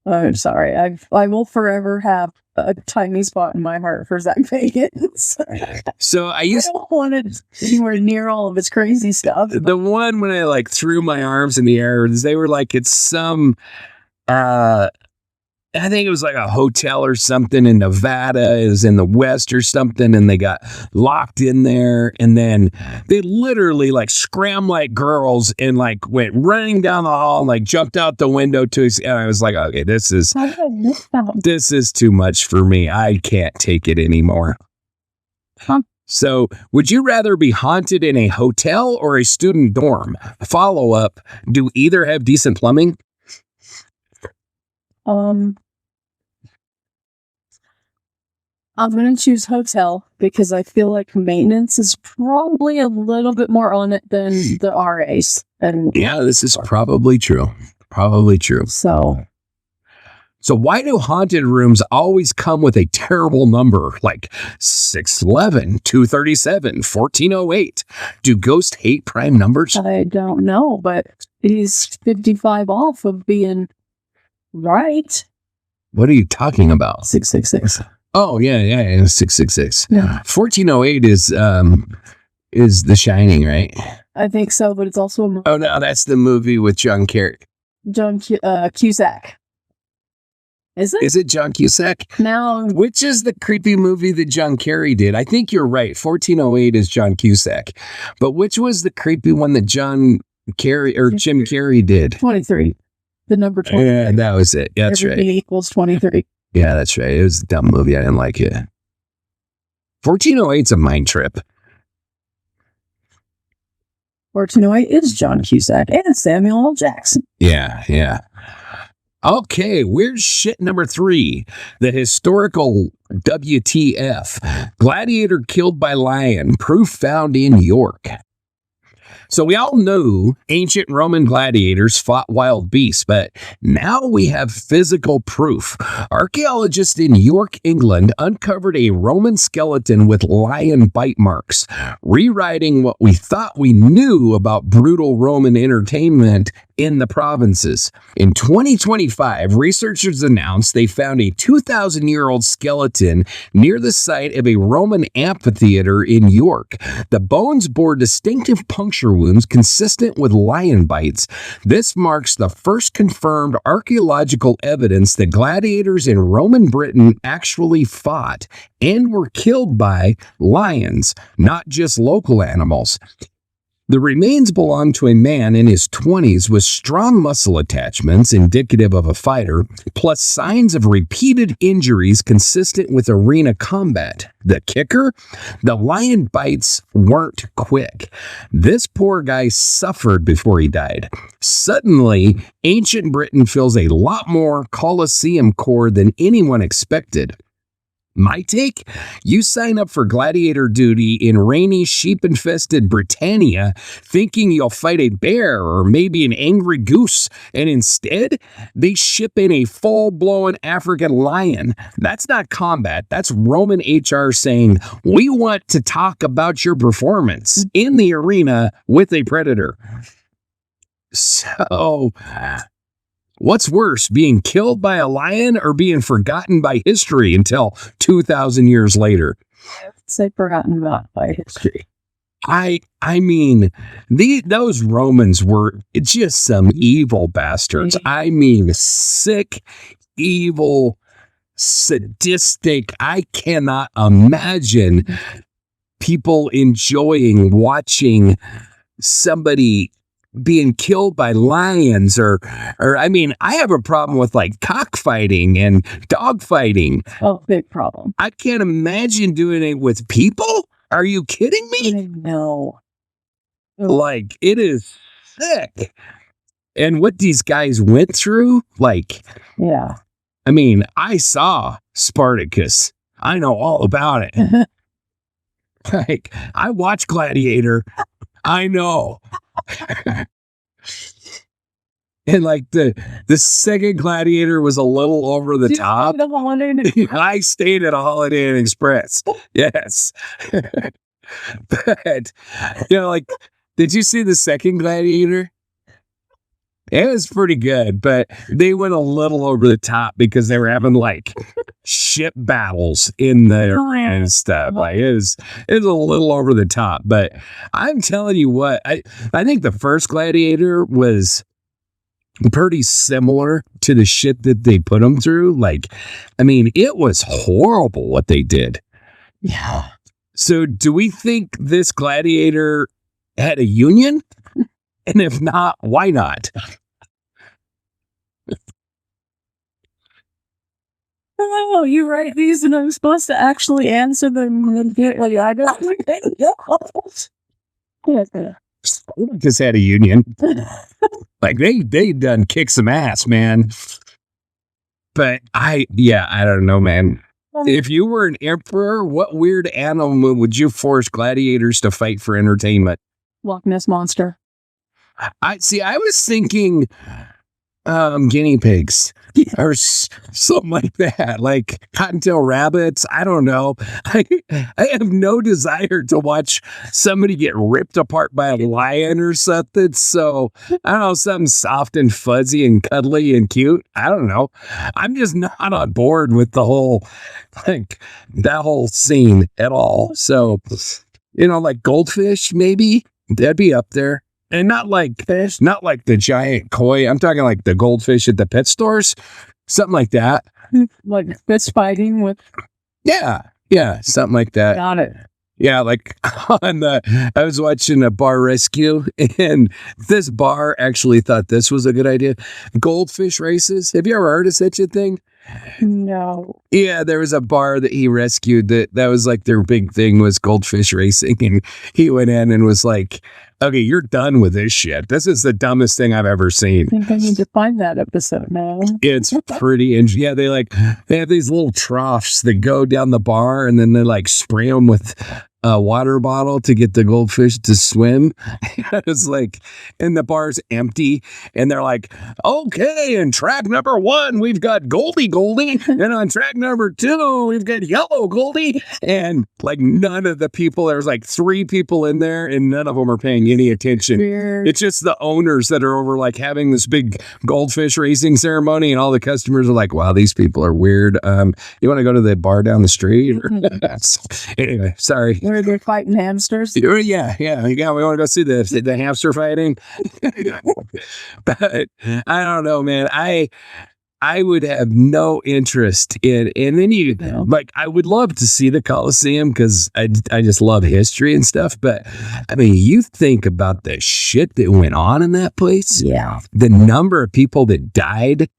I'm sorry. I will forever have a tiny spot in my heart for Zach Bagans. So I don't want it anywhere near all of his crazy stuff. The one when I like threw my arms in the air, they were like, it's some, I think it was like a hotel or something in Nevada. It was in the West or something, and they got locked in there, and then they literally like scrambled like girls and like went running down the hall and like jumped out the window to. And I was like, okay, this is too much for me. I can't take it anymore. Huh. So, would you rather be haunted in a hotel or a student dorm? Follow up: do either have decent plumbing? I'm going to choose hotel because I feel like maintenance is probably a little bit more on it than the RAs. And yeah, this is probably true. Probably true. So why do haunted rooms always come with a terrible number like 611, 237, 1408? Do ghosts hate prime numbers? I don't know, but he's 55 off of being right. What are you talking about? 666. Oh, yeah, 666. Yeah. 1408 is The Shining, right? I think so, but it's also a movie. Oh, no, that's the movie with John Cusack. Is it? Is it John Cusack? Now, which is the creepy movie that John Carrey did? I think you're right. 1408 is John Cusack. But which was the creepy one that Jim Carrey did? 23. The number 23. Yeah, that was it. Yeah, that's Everything right. equals 23. Yeah, that's right. It was a dumb movie. I didn't like it. 1408's a mind trip. 1408 is John Cusack and Samuel L. Jackson. Yeah. Okay, weird shit number 3. The historical WTF. Gladiator killed by lion. Proof found in York. So we all know ancient Roman gladiators fought wild beasts, but now we have physical proof. Archaeologists in York, England uncovered a Roman skeleton with lion bite marks, rewriting what we thought we knew about brutal Roman entertainment in the provinces. In 2025, researchers announced they found a 2,000-year-old skeleton near the site of a Roman amphitheater in York. The bones bore distinctive puncture wounds consistent with lion bites. This marks the first confirmed archaeological evidence that gladiators in Roman Britain actually fought and were killed by lions, not just local animals. The remains belong to a man in his 20s with strong muscle attachments indicative of a fighter, plus signs of repeated injuries consistent with arena combat. The kicker? The lion bites weren't quick. This poor guy suffered before he died. Suddenly, ancient Britain feels a lot more Colosseum core than anyone expected. My take? You sign up for gladiator duty in rainy, sheep-infested Britannia thinking you'll fight a bear or maybe an angry goose, and instead, they ship in a full-blown African lion. That's not combat. That's Roman HR saying, we want to talk about your performance in the arena with a predator. So, what's worse, being killed by a lion or being forgotten by history until 2,000 years later? I'd say forgotten about by history. I mean, those Romans were just some evil bastards. I mean, sick, evil, sadistic. I cannot imagine people enjoying watching somebody being killed by lions or I mean, I have a problem with like cockfighting and dogfighting. Oh, big problem. I can't imagine doing it with people. Are you kidding me? No. Like, it is sick. And what these guys went through, like, yeah. I mean, I saw Spartacus. I know all about it. Like, I watched Gladiator. I know. And like the second Gladiator was a little over the top. I stayed at a Holiday Inn Express. Yes. But, you know, like, did you see the second Gladiator? It was pretty good, but they went a little over the top because they were having like ship battles in there and stuff. Like it was a little over the top. But I'm telling you what, I think the first Gladiator was pretty similar to the shit that they put them through. Like, I mean, it was horrible what they did. Yeah. So do we think this Gladiator had a union? And if not, why not? Oh, you write these and I'm supposed to actually answer them. I don't. Just had a union. Like they done kick some ass, man. But I don't know, man. If you were an emperor, what weird animal would you force gladiators to fight for entertainment? Loch Ness Monster. I was thinking guinea pigs or something like that, like cottontail rabbits. I don't know. I have no desire to watch somebody get ripped apart by a lion or something. So I don't know, something soft and fuzzy and cuddly and cute. I don't know. I'm just not on board with the whole, like, that whole scene at all. So, you know, like goldfish, maybe that'd be up there. And not like fish, not like the giant koi. I'm talking like the goldfish at the pet stores. Something like that. Like fist fighting with. Yeah, something like that. Got it. Yeah, like I was watching a bar rescue, and this bar actually thought this was a good idea. Goldfish races. Have you ever heard of such a thing? No. Yeah, there was a bar that he rescued that was like their big thing was goldfish racing, and he went in and was like, okay, you're done with this shit. This is the dumbest thing I've ever seen. I think I need to find that episode now. It's pretty interesting. Yeah, they have these little troughs that go down the bar, and then they like spray them with a water bottle to get the goldfish to swim. It's like, and the bar's empty, and they're like, okay, in track number 1, we've got Goldie, and on track number 2, we've got Yellow Goldie, and like none of the people, there's like 3 people in there, and none of them are paying any attention. Weird. It's just the owners that are over like having this big goldfish racing ceremony, and all the customers are like, wow, these people are weird. You want to go to the bar down the street? Anyway, sorry. Where they're fighting hamsters? Yeah. We want to go see the hamster fighting. But I don't know, man. I would have no interest in, and then like, I would love to see the Coliseum because I just love history and stuff. But I mean, you think about the shit that went on in that place. Yeah. The number of people that died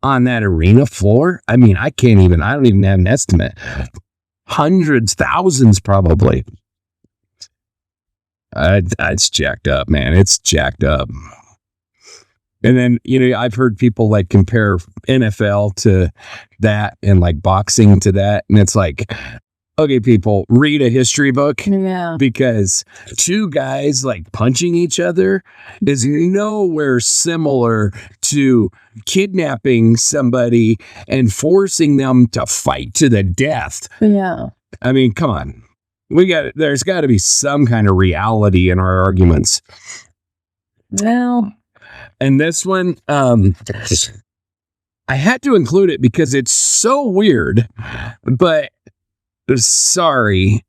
on that arena floor. I mean, I don't even have an estimate. Hundreds, thousands, probably. It's jacked up, man. It's jacked up. And then, I've heard people like compare NFL to that and like boxing to that. And it's like, okay, people, read a history book. Yeah. Because 2 guys like punching each other is nowhere similar to kidnapping somebody and forcing them to fight to the death. Yeah. I mean, come on. There's got to be some kind of reality in our arguments. Well, and this one, I had to include it because it's so weird, but sorry.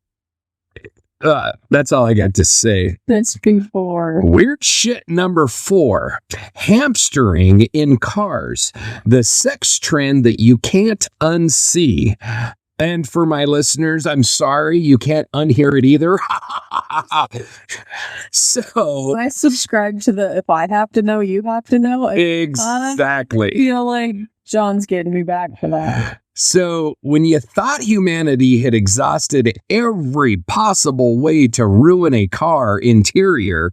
That's all I got to say. that's before. Weird shit number 4, hamstering in cars, the sex trend that you can't unsee. And for my listeners, I'm sorry, you can't unhear it either. So I subscribe to the if I have to know, you have to know. Exactly. I feel like John's getting me back for that. So when you thought humanity had exhausted every possible way to ruin a car interior,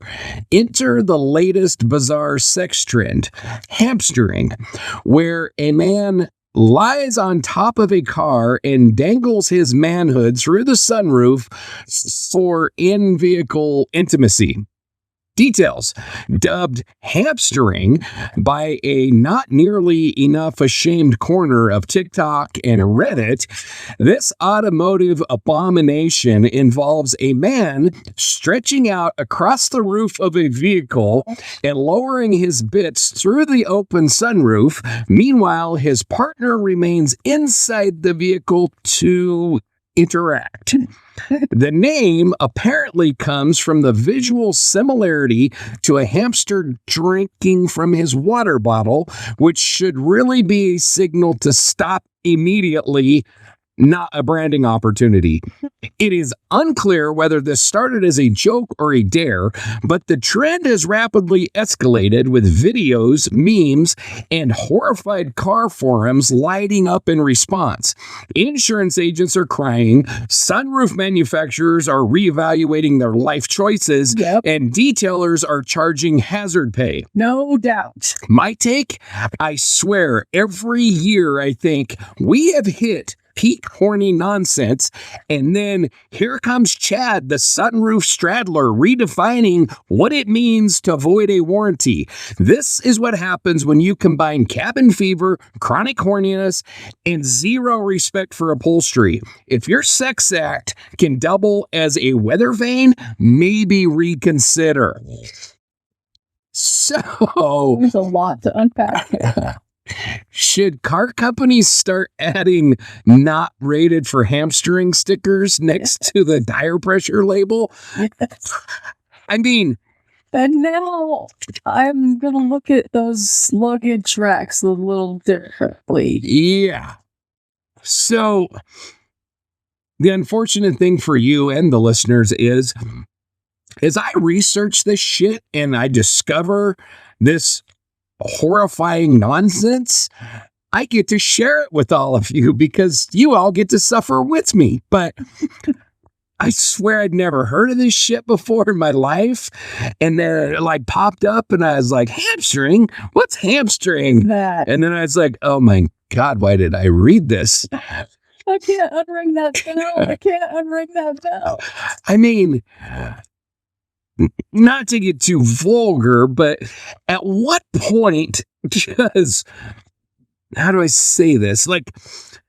enter the latest bizarre sex trend, hamstering, where a man lies on top of a car and dangles his manhood through the sunroof for in-vehicle intimacy. Details, dubbed hamstering by a not nearly enough ashamed corner of TikTok and Reddit, this automotive abomination involves a man stretching out across the roof of a vehicle and lowering his bits through the open sunroof. Meanwhile, his partner remains inside the vehicle to interact. The name apparently comes from the visual similarity to a hamster drinking from his water bottle, which should really be a signal to stop immediately, not a branding opportunity. It is unclear whether this started as a joke or a dare, but the trend has rapidly escalated with videos, memes, and horrified car forums lighting up in response. Insurance agents are crying, sunroof manufacturers are reevaluating their life choices, and detailers are charging hazard pay. No doubt. My take? I swear, every year I think we have hit peak horny nonsense, and then here comes Chad, the sunroof straddler, redefining what it means to void a warranty. This is what happens when you combine cabin fever, chronic horniness, and zero respect for upholstery. If your sex act can double as a weather vane, maybe reconsider. So there's a lot to unpack. Should car companies start adding not rated for hamstring stickers next to the tire pressure label? I mean, and now I'm going to look at those luggage racks a little differently. Yeah. So the unfortunate thing for you and the listeners is, as I research this shit and I discover this horrifying nonsense, I get to share it with all of you because you all get to suffer with me. But I swear I'd never heard of this shit before in my life. And then it like popped up and I was like, hamstring? What's hamstring? That. And then I was like, oh my God, why did I read this? I can't unring that bell. I can't unring that bell. I mean, not to get too vulgar, but at what point does, how do I say this? Like,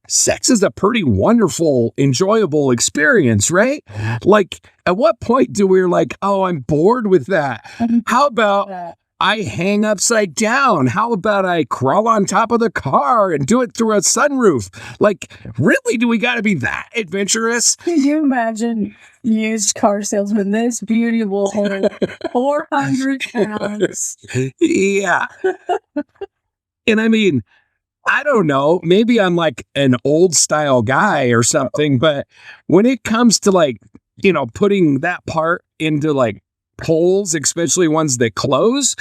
sex is a pretty wonderful, enjoyable experience, right? Like, at what point do we're like, oh, I'm bored with that? How about I hang upside down? How about I crawl on top of the car and do it through a sunroof? Like, really, do we got to be that adventurous? Can you imagine used car salesman? This beauty will hold 400 pounds. Yeah. And I mean, I don't know, maybe I'm like an old style guy or something, but when it comes to like, putting that part into like holes, especially ones that close,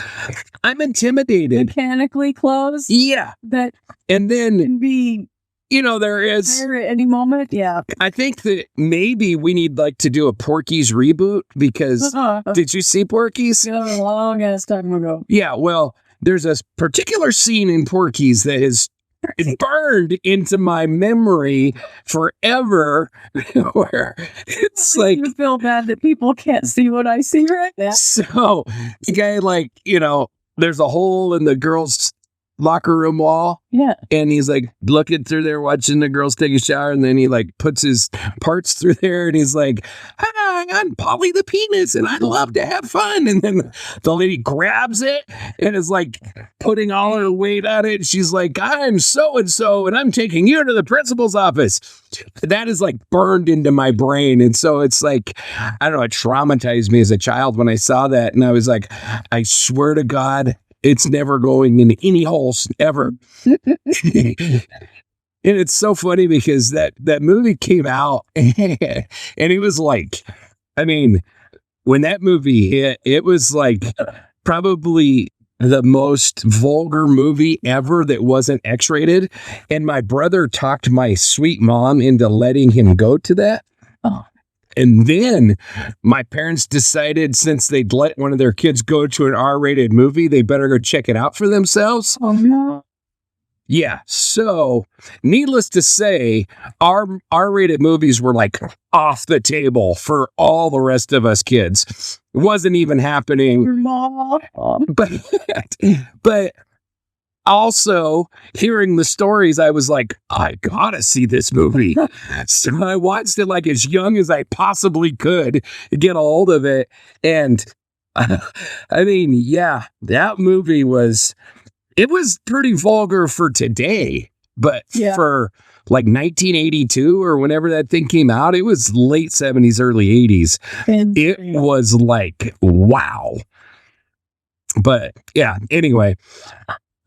I'm intimidated. Mechanically closed? Yeah. And then can be, there is there at any moment. Yeah. I think that maybe we need like to do a Porky's reboot because did you see Porky's? A long ass time ago. Yeah. Well, there's a particular scene in Porky's that is burned into my memory forever where it's like, I feel bad that people can't see what I see right now. So the guy, like, there's a hole in the girls' locker room wall. Yeah. And he's like looking through there, watching the girls take a shower. And then he like puts his parts through there and he's like, hi, I'm Polly the penis and I love to have fun. And then the lady grabs it and is like putting all her weight on it. She's like, I'm so-and-so and I'm taking you to the principal's office. That is like burned into my brain. And so it's like, I don't know, it traumatized me as a child when I saw that. And I was like, I swear to God, it's never going in any holes, ever. And it's so funny because that movie came out and it was like, I mean, when that movie hit, it was like probably the most vulgar movie ever that wasn't X-rated. And my brother talked my sweet mom into letting him go to that. Oh. And then my parents decided since they'd let one of their kids go to an R-rated movie, they better go check it out for themselves. Oh, no. Yeah. So needless to say, our R-rated movies were like off the table for all the rest of us kids. It wasn't even happening. Your mom. But also, hearing the stories, I was like, I gotta see this movie. So I watched it like as young as I possibly could to get a hold of it. And I mean, yeah, that movie was pretty vulgar for today, but for like 1982 or whenever that thing came out, it was late 70s, early 80s. It was like, wow. But yeah, anyway,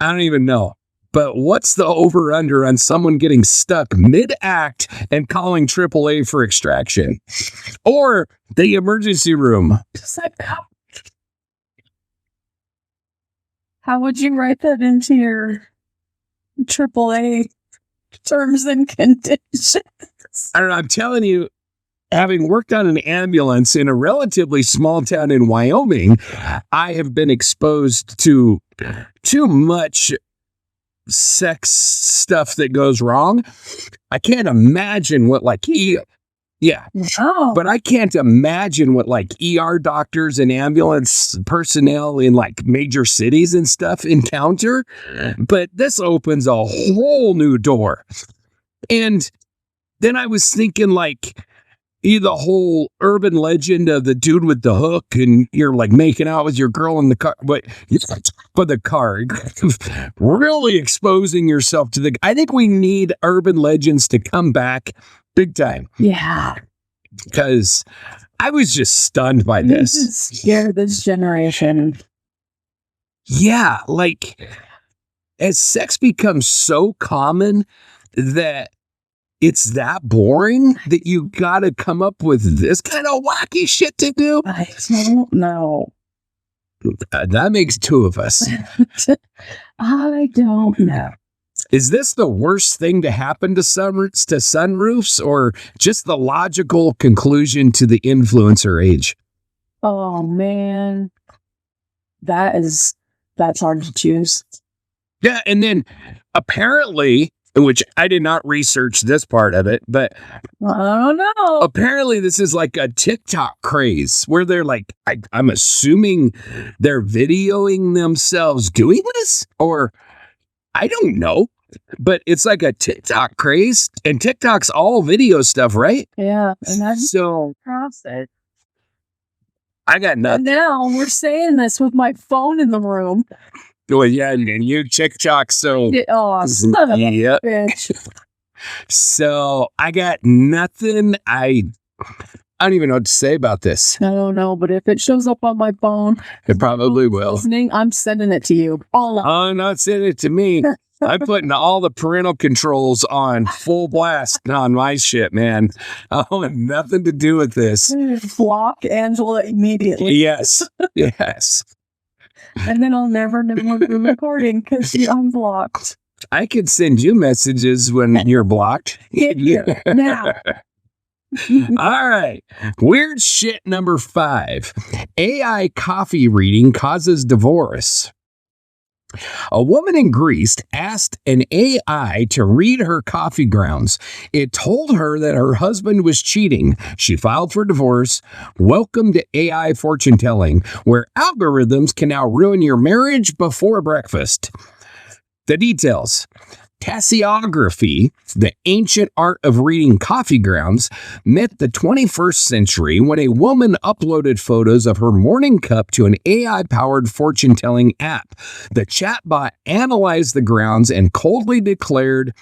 I don't even know. But what's the over-under on someone getting stuck mid-act and calling AAA for extraction? Or the emergency room? How would you write that into your AAA terms and conditions? I don't know. I'm telling you, having worked on an ambulance in a relatively small town in Wyoming, I have been exposed to too much sex stuff that goes wrong. I can't imagine what but I can't imagine what like ER doctors and ambulance personnel in like major cities and stuff encounter. But this opens a whole new door. And then I was thinking like, the whole urban legend of the dude with the hook and you're like making out with your girl in the car, but the car, really exposing yourself to I think we need urban legends to come back big time. Yeah. Because I was just stunned by this. Scared this generation. Yeah. Like as sex becomes so common that it's that boring that you gotta come up with this kind of wacky shit to do? I don't know. That makes two of us. I don't know. Is this the worst thing to happen to sunroofs or just the logical conclusion to the influencer age? Oh, man. That's hard to choose. Yeah, and then apparently which I did not research this part of it, but I don't know. apparently this is like a TikTok craze where they're like, I'm assuming they're videoing themselves doing this, or I don't know, but it's like a TikTok craze, and TikTok's all video stuff, right? Yeah, and that's So process. I got And nothing. now we're saying this with my phone in the room. Well, yeah, and you TikTok, so Oh, son of a Yep. bitch. So I got nothing. I don't even know what to say about this. I don't know, but if it shows up on my phone, It probably will. listening, I'm sending it to you. All of Oh, not sending it to me. I'm putting all the parental controls on full blast on my shit, man. I want nothing to do with this. it. Block Angela immediately. Yes. Yes. And then I'll never know we're recording because I'm blocked. I could send you messages when you're blocked. Get here now. All right. Weird shit number 5. AI coffee reading causes divorce. A woman in Greece asked an AI to read her coffee grounds. It told her that her husband was cheating. She filed for divorce. Welcome to AI fortune telling, where algorithms can now ruin your marriage before breakfast. The details. Tasseography, the ancient art of reading coffee grounds, met the 21st century when a woman uploaded photos of her morning cup to an AI-powered fortune-telling app. The chatbot analyzed the grounds and coldly declared,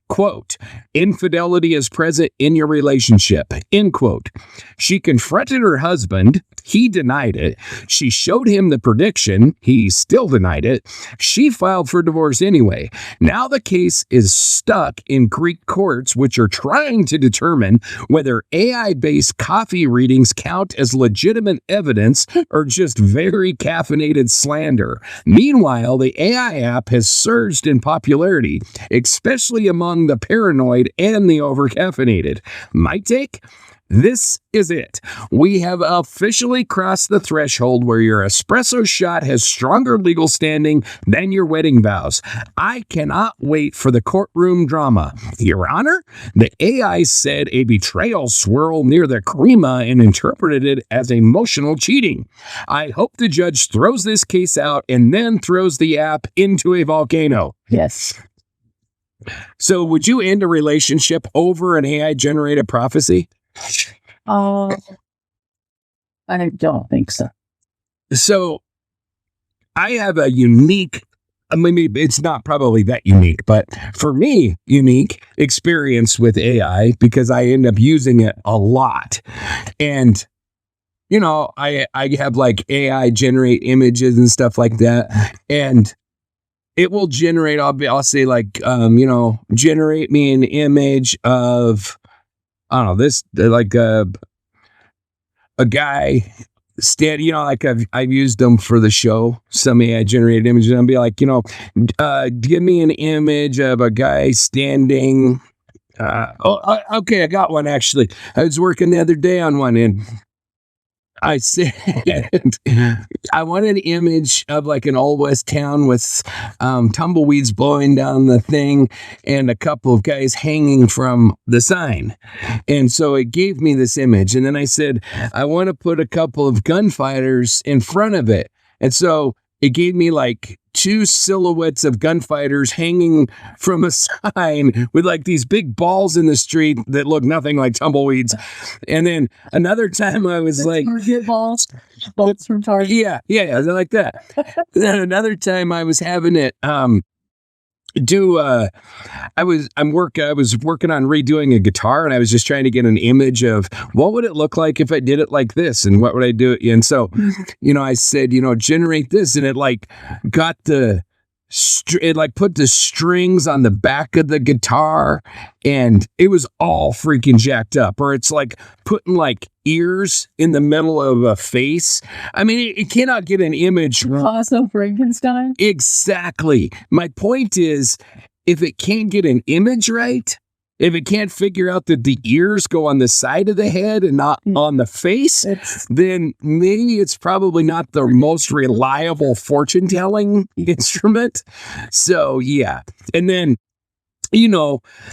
quote, infidelity is present in your relationship, end quote. She confronted her husband. He denied it. She showed him the prediction. He still denied it. She filed for divorce anyway. Now the case is stuck in Greek courts, which are trying to determine whether AI-based coffee readings count as legitimate evidence or just very caffeinated slander. Meanwhile, the AI app has surged in popularity, especially among the paranoid and the overcaffeinated. My take? This is it. We have officially crossed the threshold where your espresso shot has stronger legal standing than your wedding vows. I cannot wait for the courtroom drama. Your Honor, the AI said a betrayal swirl near the crema and interpreted it as emotional cheating. I hope the judge throws this case out and then throws the app into a volcano. Yes. So would you end a relationship over an AI-generated prophecy? I don't think so. So I have a unique, maybe it's not probably that unique, but for me, unique experience with AI because I end up using it a lot. And, you know, I have like AI generate images and stuff like that. And it will generate, I'll say like, generate me an image of, I don't know, this, like a guy like I've used them for the show, some AI generated images. I'll be like, give me an image of a guy standing. Okay, I got one actually. I was working the other day on one and I said, I want an image of like an old west town with tumbleweeds blowing down the thing and a couple of guys hanging from the sign. And so it gave me this image. And then I said, I want to put a couple of gunfighters in front of it. And so it gave me like 2 silhouettes of gunfighters hanging from a sign with like these big balls in the street that look nothing like tumbleweeds. And then another time I was like, Target balls from Target. yeah, like that. Then another time I was having it I was working on redoing a guitar and I was just trying to get an image of what would it look like if I did it like this and what would I do? And so, I said, generate this, and it like got it like put the strings on the back of the guitar and it was all freaking jacked up, or it's like putting like ears in the middle of a face. I mean, it cannot get an image. Also Frankenstein. Exactly. My point is, if it can't get an image right, if it can't figure out that the ears go on the side of the head and not on the face, then maybe it's probably not the most reliable fortune-telling instrument. So, yeah. And then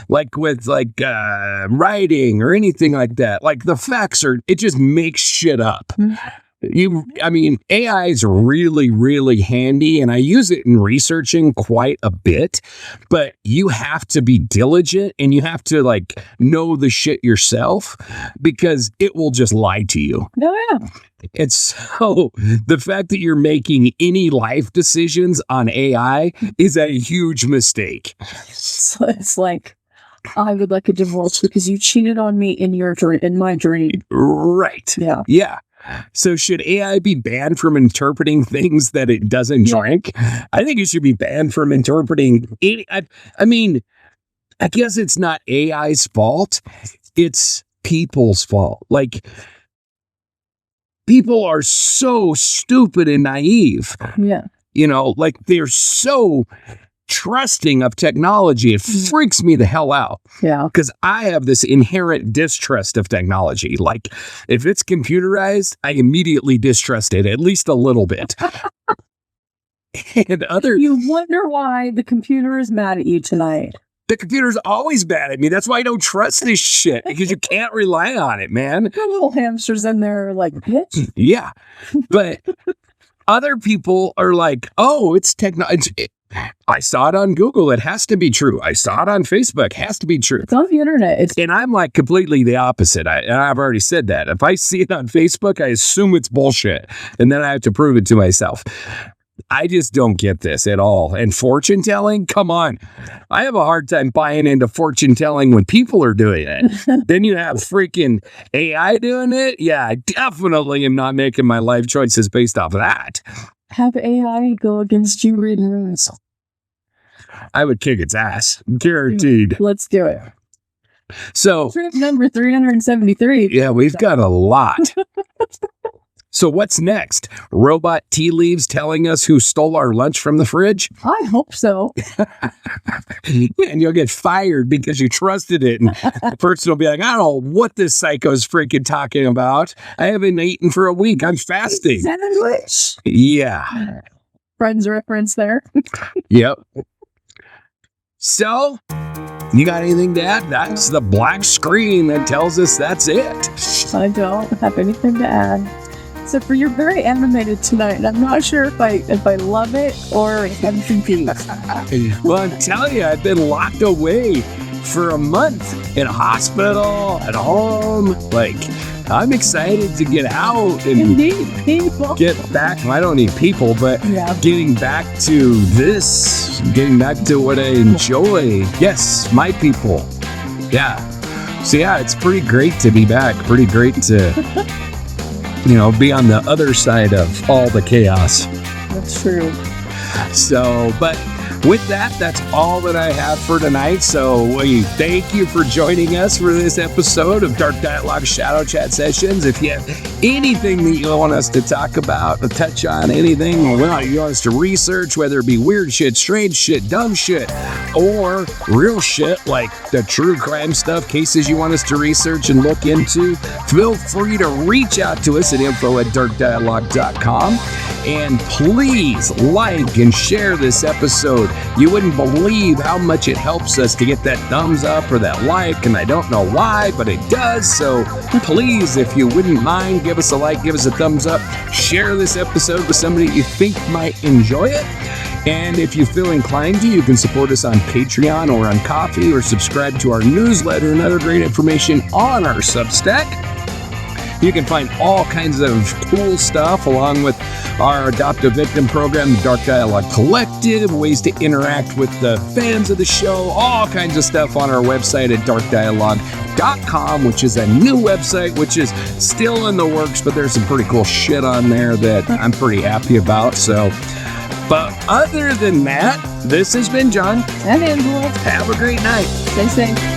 like with writing or anything like that, like the facts it just makes shit up. AI is really, really handy, and I use it in researching quite a bit, but you have to be diligent and you have to know the shit yourself because it will just lie to you. Oh, yeah. And so the fact that you're making any life decisions on AI is a huge mistake. So it's like, I would like a divorce because you cheated on me in my dream. Right. Yeah. Yeah. So should AI be banned from interpreting things that it doesn't drink? I think it should be banned from interpreting any. I mean, I guess it's not AI's fault. It's people's fault. Like, people are so stupid and naive. Yeah. They're so trusting of technology. It freaks me the hell out. Yeah. Because I have this inherent distrust of technology. Like, if it's computerized, I immediately distrust it, at least a little bit. You wonder why the computer is mad at you tonight. The computer's always mad at me. That's why I don't trust this shit, because you can't rely on it, man. The little hamsters in there are like, bitch. Yeah. But other people are like, oh, it's technology. I saw it on Google. It has to be true. I saw it on Facebook. It has to be true. It's on the internet. And I'm like completely the opposite. I've already said that. If I see it on Facebook, I assume it's bullshit. And then I have to prove it to myself. I just don't get this at all. And fortune telling? Come on. I have a hard time buying into fortune telling when people are doing it. Then you have freaking AI doing it. Yeah, I definitely am not making my life choices based off of that. Have AI go against you reading runes. I would kick its ass. Guaranteed. Let's do it. So, Trip number 373. Yeah, we've got a lot. So what's next? Robot tea leaves telling us who stole our lunch from the fridge? I hope so. And you'll get fired because you trusted it. And the person will be like, I don't know what this psycho's freaking talking about. I haven't eaten for a week. I'm fasting. Sandwich. Yeah. Friends reference there. Yep. So, you got anything to add? That's the black screen that tells us that's it. I don't have anything to add. So for you're very animated tonight, and I'm not sure if I love it or if I'm confused. Well, I'm telling you, I've been locked away for a month in a hospital, at home. Like, I'm excited to get out and Indeed, people. get back. I don't need people, but getting back to this, getting back to what I enjoy. Yes, my people. Yeah. So yeah, it's pretty great to be back. Pretty great to be on the other side of all the chaos. That's true. So, but with that, that's all that I have for tonight. So we thank you for joining us for this episode of Dark Dialogue Shadow Chat Sessions. If you have anything that you want us to talk about, to touch on, anything you want us to research, whether it be weird shit, strange shit, dumb shit, or real shit like the true crime stuff, cases you want us to research and look into, feel free to reach out to us at info@darkdialogue.com. And please like and share this episode. You wouldn't believe how much it helps us to get that thumbs up or that like, and I don't know why, but it does. So please, if you wouldn't mind, give us a like, give us a thumbs up, share this episode with somebody you think might enjoy it. And if you feel inclined to, you can support us on Patreon or on Ko-fi, or subscribe to our newsletter and other great information on our Substack. You can find all kinds of cool stuff along with our Adopt a Victim program, the Dark Dialogue Collective, ways to interact with the fans of the show, all kinds of stuff on our website at darkdialogue.com, which is a new website, which is still in the works, but there's some pretty cool shit on there that I'm pretty happy about. So, but other than that, this has been John. And Angela. Have a great night. Stay safe.